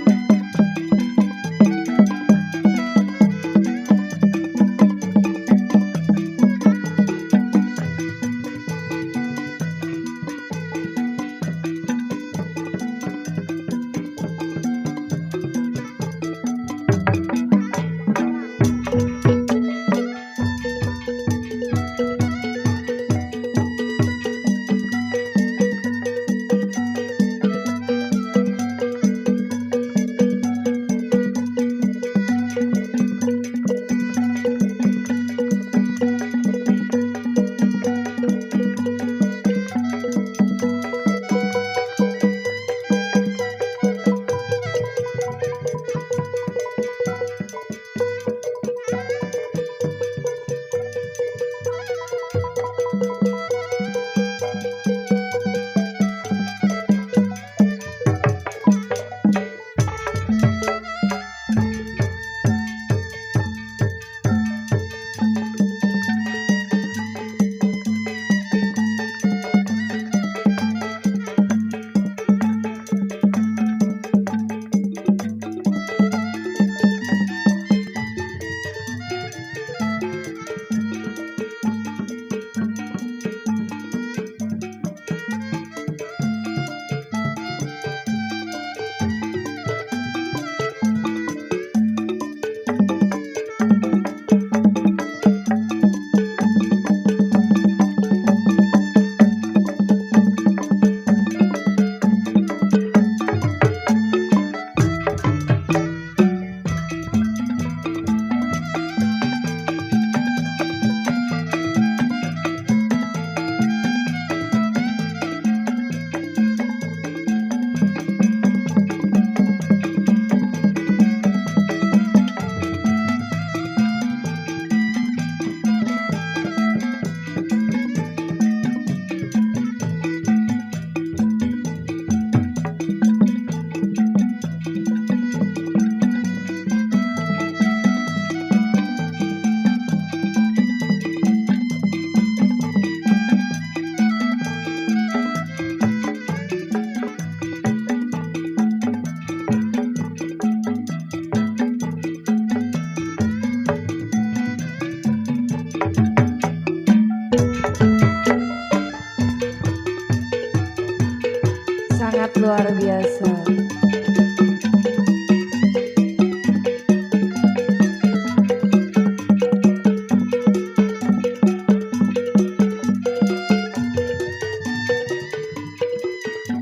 Sangat luar biasa.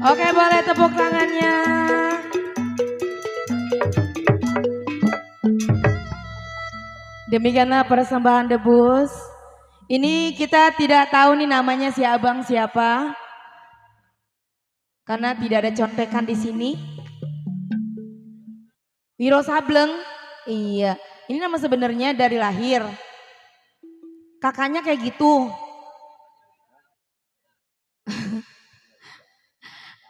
Oke, boleh tepuk tangannya. Demikianlah persembahan debus. Ini kita tidak tahu nih namanya si abang siapa. Karena tidak ada contekan di sini. Wiro Sableng. Iya, ini nama sebenarnya dari lahir. Kakaknya kayak gitu.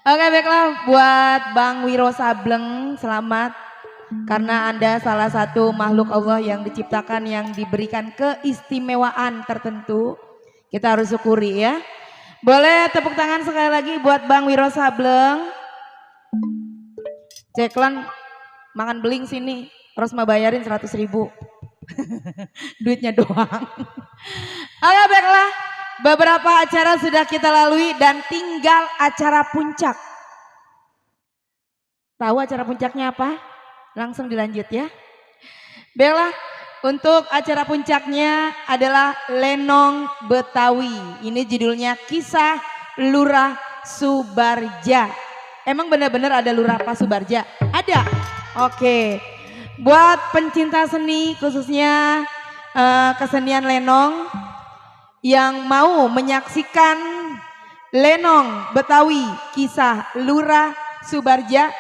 Oke, baiklah buat Bang Wiro Sableng, selamat. Karena Anda salah satu makhluk Allah yang diciptakan yang diberikan keistimewaan tertentu. Kita harus syukuri ya. Boleh tepuk tangan sekali lagi buat Bang Wiro Sableng. Ceklan makan beling sini. Rosma bayarin 100.000. Duitnya doang. Oke, baiklah. Beberapa acara sudah kita lalui dan tinggal acara puncak. Tahu acara puncaknya apa? Langsung dilanjut ya. Baiklah, untuk acara puncaknya adalah Lenong Betawi. Ini judulnya Kisah Lurah Subarja. Emang benar-benar ada Lurah Pak Subarja? Ada? Oke. Buat pencinta seni khususnya kesenian lenong yang mau menyaksikan Lenong Betawi Kisah Lurah Subarja,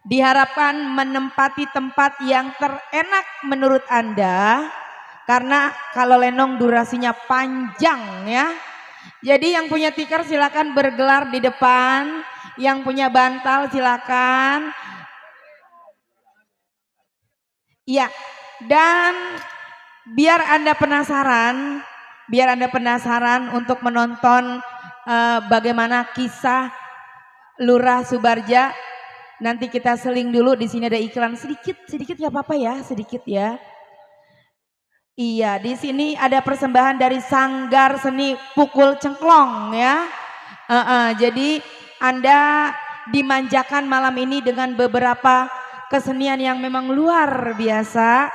diharapkan menempati tempat yang terenak menurut Anda, karena kalau lenong durasinya panjang ya. Jadi yang punya tikar silakan bergelar di depan, yang punya bantal silakan. Iya, dan biar Anda penasaran untuk menonton bagaimana kisah Lurah Subarja. Nanti kita seling dulu, di sini ada iklan sedikit ya apa-apa ya, sedikit ya. Iya, di sini ada persembahan dari Sanggar Seni Pukul Cengklong ya. Jadi Anda dimanjakan malam ini dengan beberapa kesenian yang memang luar biasa.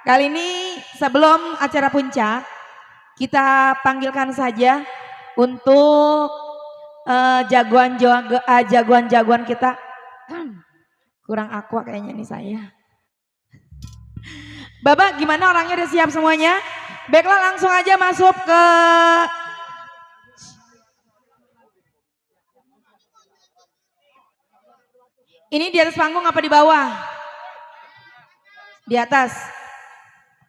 Kali ini sebelum acara puncak, kita panggilkan saja untuk jagoan-jagoan kita. Kurang aqua kayaknya nih saya. Bapak gimana, orangnya udah siap semuanya? Baiklah, langsung aja masuk ke ini. Di atas panggung apa di bawah? Di atas.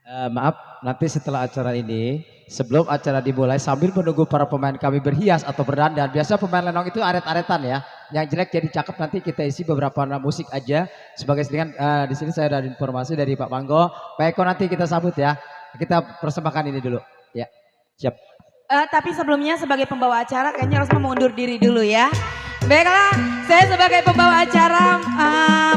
Maaf, nanti setelah acara ini, sebelum acara dimulai, sambil menunggu para pemain kami berhias atau berdandan, biasa pemain lenong itu aret-aretan ya. Yang jelek jadi cakep, nanti kita isi beberapa musik aja sebagai selingan. Di sini saya ada informasi dari Pak Panggo, Pak Eko, nanti kita sambut ya. Kita persembahkan ini dulu. Ya, siap. Tapi sebelumnya sebagai pembawa acara kayaknya harus mengundur diri dulu ya. Baiklah, saya sebagai pembawa acara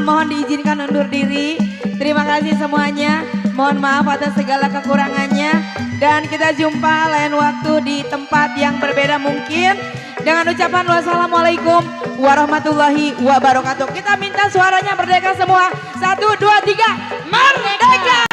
mohon diizinkan undur diri. Terima kasih semuanya. Mohon maaf atas segala kekurangannya. Dan kita jumpa lain waktu di tempat yang berbeda mungkin. Dengan ucapan wassalamualaikum warahmatullahi wabarakatuh. Kita minta suaranya merdeka semua. 1, 2, 3, merdeka!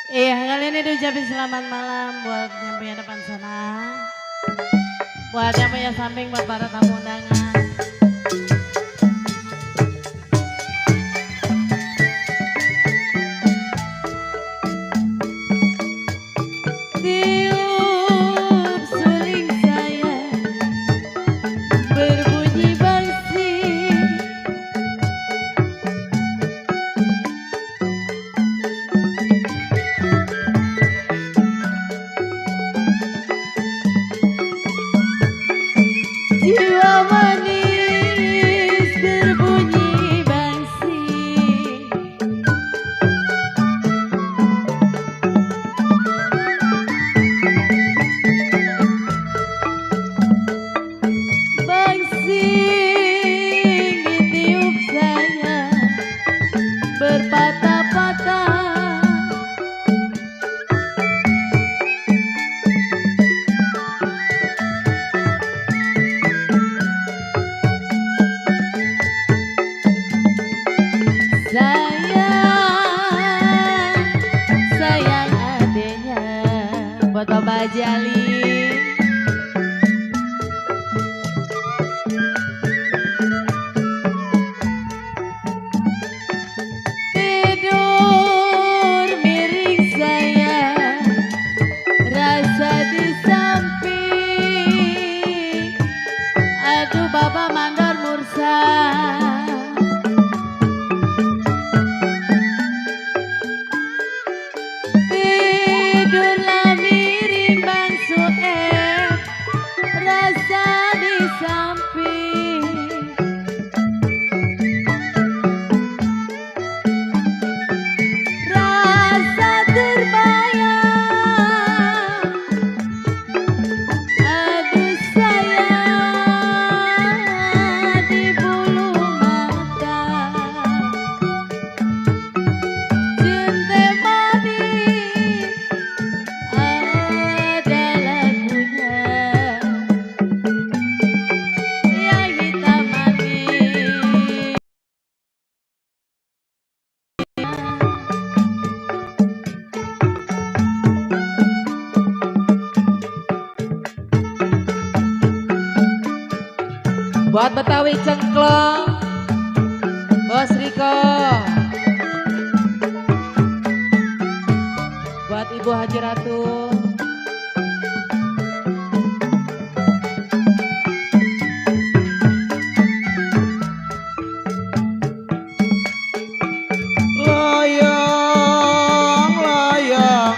Iya, kali ini diucapin selamat malam buat yang punya depan sana. Buat yang punya samping, buat para tamu undangan. Tiup suling saya berbunyi bersih. Jiwa manis berbunyi bangsi. Bangsing ditiup saya berpatah-patah. Sayang adenya buat Bapak Jali. Tidur miring saya rasa di samping. Aduh Bapak Mandor Mursa. Tidurlah miring Bang Sueb, rasa di samping. Rasa terbayang, aduh sayang di bulu mata. Cinta manis ada lagunya yang hitam manis. Buat Betawi Cengklong, Bos Riko. Buat Ibu Haji Ratu. Layang, layang,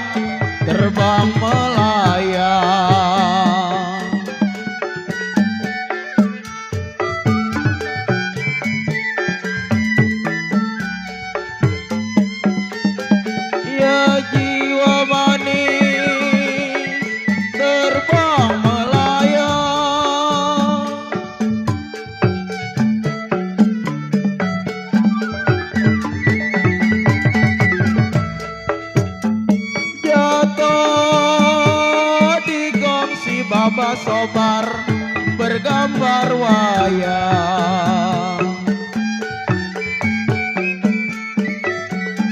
terbang melayang. Ya jiwa manis, terbang melayang. Jatuh di gongsi Baba Sobar bergambar wayang.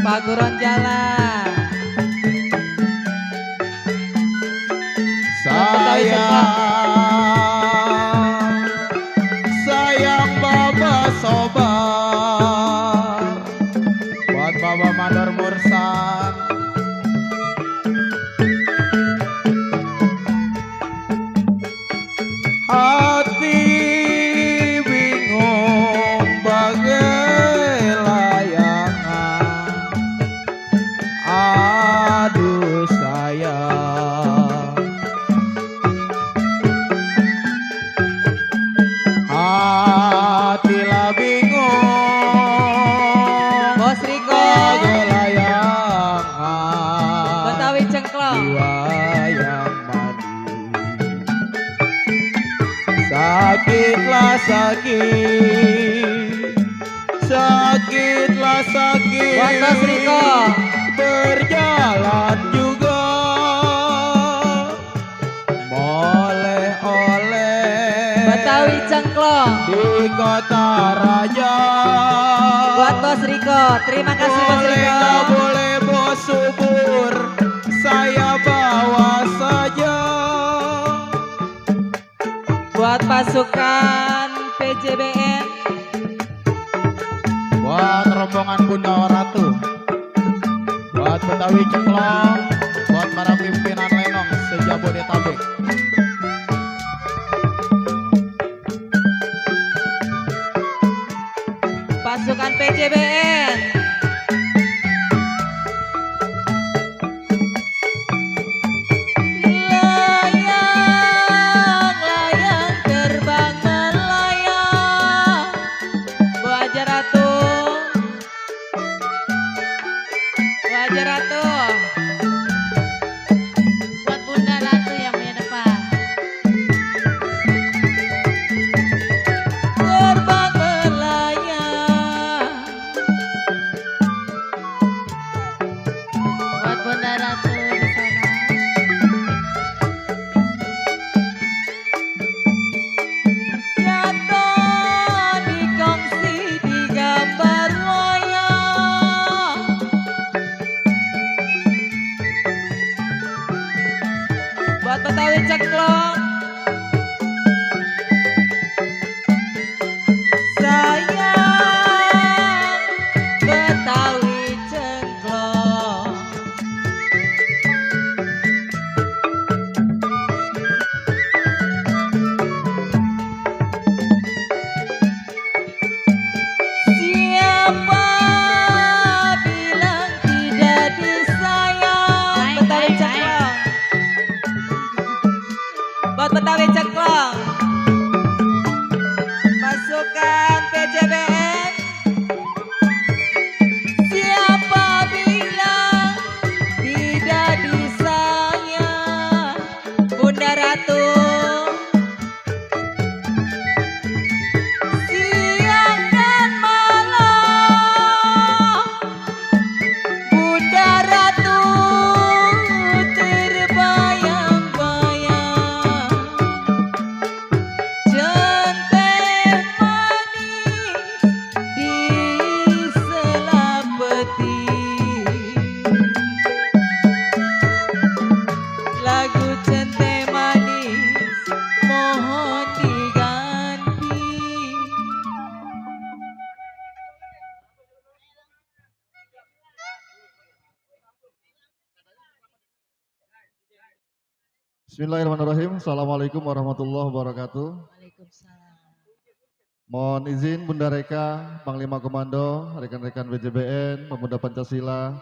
Pak Guron Jalan. Sayang Baba Sobar, buat Baba Mandor Mursan. Hati sakitlah sakit, sakitlah sakit. Buat Mas Riko. Berjalan juga oleh-oleh Betawi Cengklong. di kota raja. Buat Bos Riko. Terima kasih Bos Boleh Riko. nggak boleh bos subur, saya bawa saja. Buat pasukan PJBN. Buat rombongan Bunda Ratu, buat Betawi Cengklong, buat para pimpinan lenong se-Jabodetabek. Pasukan PJBN. Layang, layang terbang melayang. Bu Haja Ratu. Bu Haja Ratu. Buat Bunda Ratu yang punya depan. Terbang melayang. Buat Bunda Ratu di sana. Nyata dikongsi di gambar wayang. Buat Betawi Cengklong. Sayang Betawi Cengklong. Siapa bilang tidak disayang? Betawi Cengklong. Buat Betawi Cengklong. Pasukan PJBN. Siapa bilang tidak disayang? Bunda Ratu. Siang dan malam Bunda Ratu terbayang-bayang. Centeh manis di sela peti. Lagu Centeh manis mohon diganti. Bismillahirrahmanirrahim. Assalamualaikum warahmatullahi wabarakatuh. Mohon izin Bunda Reka, Panglima Komando, rekan-rekan BJBN, Pemuda Pancasila,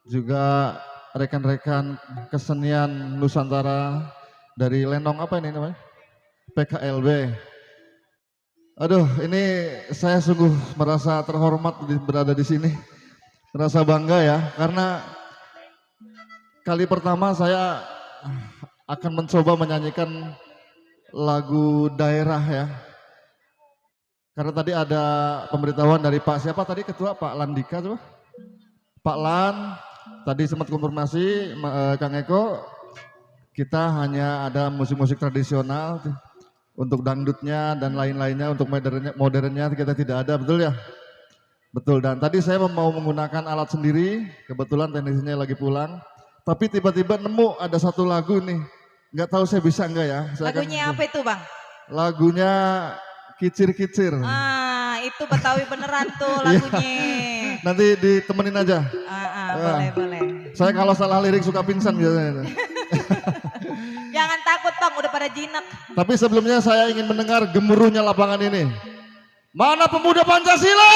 juga rekan-rekan kesenian Nusantara dari Lenong apa ini namanya? PKLB. Aduh, ini saya sungguh merasa terhormat berada di sini. Merasa bangga ya, karena kali pertama saya akan mencoba menyanyikan lagu daerah ya. Karena tadi ada pemberitahuan dari Pak siapa tadi ketua Pak Landika coba. Pak Lan tadi sempat konfirmasi Kang Eko, kita hanya ada musik-musik tradisional untuk dangdutnya dan lain-lainnya, untuk modernnya kita tidak ada, betul ya? Betul, dan tadi saya mau menggunakan alat sendiri, kebetulan teknisinya lagi pulang, tapi tiba-tiba nemu ada satu lagu nih, nggak tahu saya bisa enggak ya. Lagunya apa itu Bang? Lagunya Kicir-Kicir. Ah, itu Betawi beneran tuh lagunya. Nanti ditemenin aja. Boleh. Saya kalau salah lirik suka pingsan biasanya. Jangan takut Bang, udah pada jinak. Tapi sebelumnya saya ingin mendengar gemuruhnya lapangan ini. Mana pemuda Pancasila?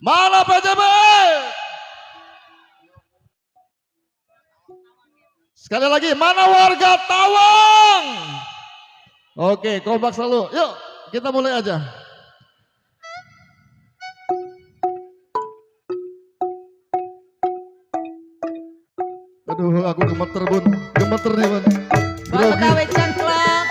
Mana PJB? Sekali lagi, mana warga Tawang? Oke, kompak selalu. Yuk, kita mulai aja. Aduh, aku gemeter Bun. Gemeter nih Bun. Buat Betawi Cengklong.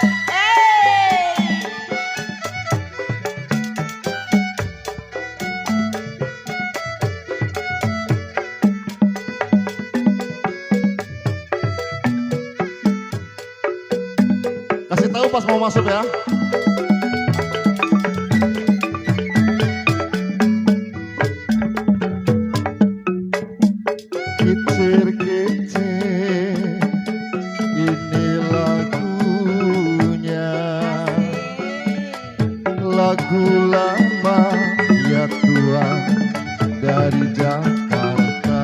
Kasih tahu pas mau masuk ya. Kicir-kicir ini lagunya, lagu lama ya Tuhan dari Jakarta.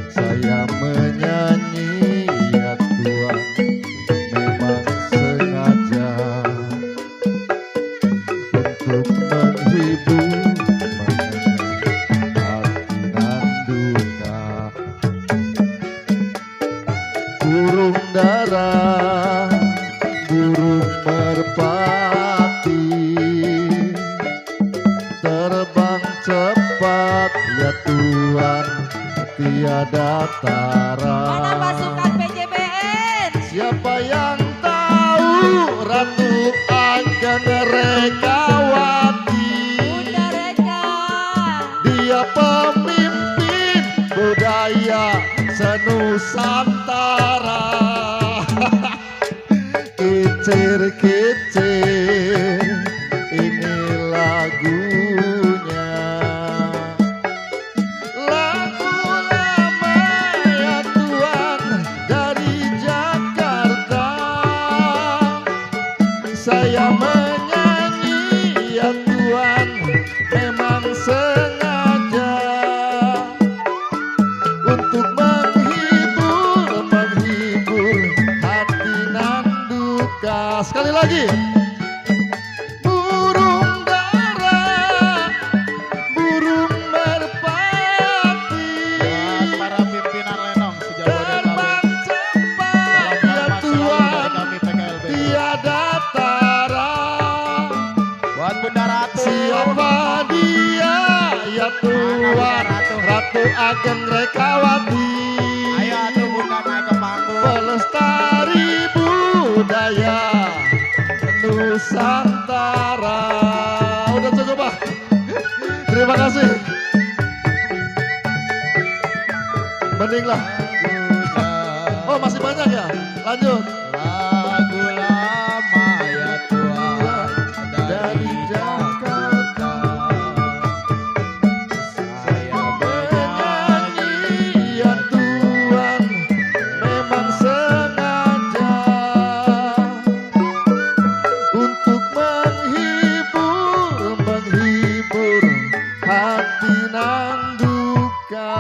Saya menyanyi ya Tuhan memang sengaja untuk menghibur hati dan duka. Burung dara, burung merpati, terbang cepat ya Tuhan tiada tara. Mana pasukan PJBN? Siapa yang tahu Ratu Ageng Rekawati? Bunda Reka. Dia pemimpin budaya senusantara. Kicir-kicir ini lagunya, lagu lama ya Tuhan dari Jakarta. Saya menyanyi ya Tuhan memang sengaja untuk menghibur hati nan duka. Sekali lagi. Burung dara, burung merpati, Buat para pimpinan lenong terbang cepat ya Tuhan tiada tara. Buat Bunda Ratu. Siapa dia ya Tuhan, Ratu Ageng Rekawati. Ayo atuh Bunda naik ke panggung. Pelestari budaya Nusantara. Udah cukup Pak. Terima kasih. Mending lah. Oh masih banyak ya? Lanjut. Lagu lama ya Tuhan Dari Jakarta. Saya menyanyi ya Tuhan memang sengaja untuk menghibur hati nan duka.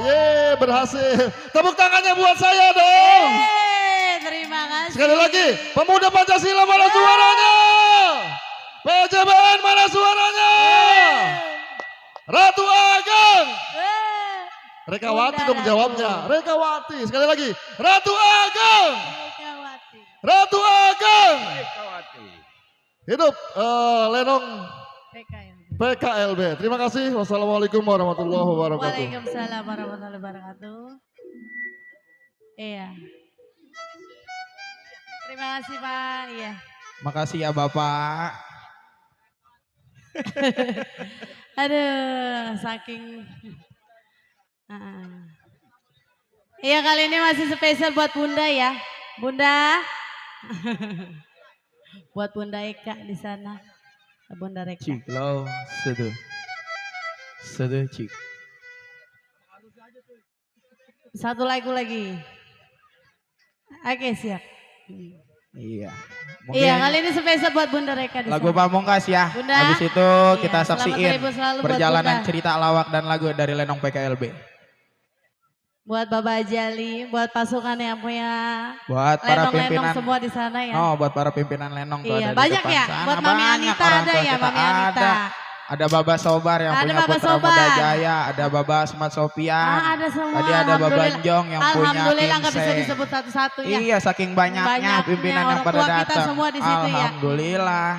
Ye, berhasil. Tepuk tangannya buat saya dong. Terima kasih. Sekali lagi, pemuda Pancasila mana suaranya? PJBN mana suaranya? Ratu Ageng. Rekawati dong jawabnya. Rekawati. Sekali lagi, Ratu Ageng. Ratu Ageng. Hidup Lenong PKLB. Terima kasih. Wassalamualaikum warahmatullahi wabarakatuh. Waalaikumsalam warahmatullahi wabarakatuh. Iya. Terima kasih Pak. Iya. Makasih ya Bapak. Aduh, saking. Iya kali ini masih spesial buat Bunda ya, Bunda. Buat Bunda Eka di sana, Bunda Reka. Cik lo seduh cik. Satu lagu lagi. Oke siap. Iya. Iya kali ini spesial buat Bunda Reka di Lagu sana. pamungkas ya. Bunda. Habis itu kita Iya, selamat saksiin seribu selalu buat perjalanan Bunda. cerita lawak dan lagu dari Lenong PKLB. Buat Bapak Jali, buat pasukan yang punya Buat para lenong-lenong pimpinan semua di sana ya. Oh, buat para pimpinan Lenong tuh Iya, ada di banyak depan ya. sana. Buat Mami Banyak Anita orang ada tua ya, kita. Mami Anita. Ada Baba Sobar yang Ada punya Baba Putra Sobar. Muda Jaya, ada Baba Asmat Sopian. Ada semua. Tadi ada Baba Alhamdulillah. Njong yang punya Alhamdulillah nggak bisa Kimse. disebut satu-satu ya. Iya, saking banyaknya pimpinan yang orang pada tua kita datang. semua di situ ya. Alhamdulillah.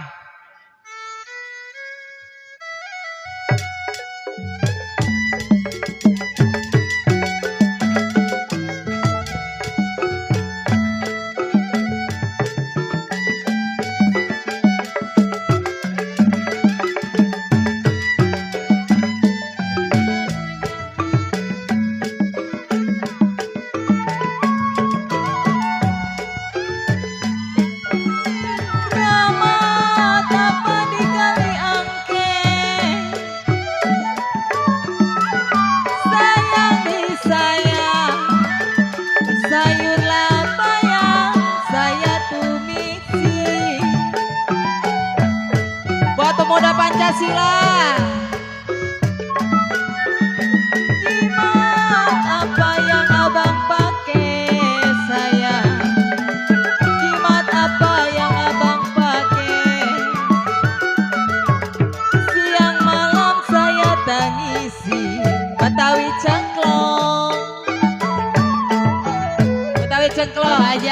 Pancasila. Jimat apa yang abang pakai sayang? Jimat apa yang abang pakai? Siang malam saya tangisi Betawi cengklong. Betawi cengklong aja.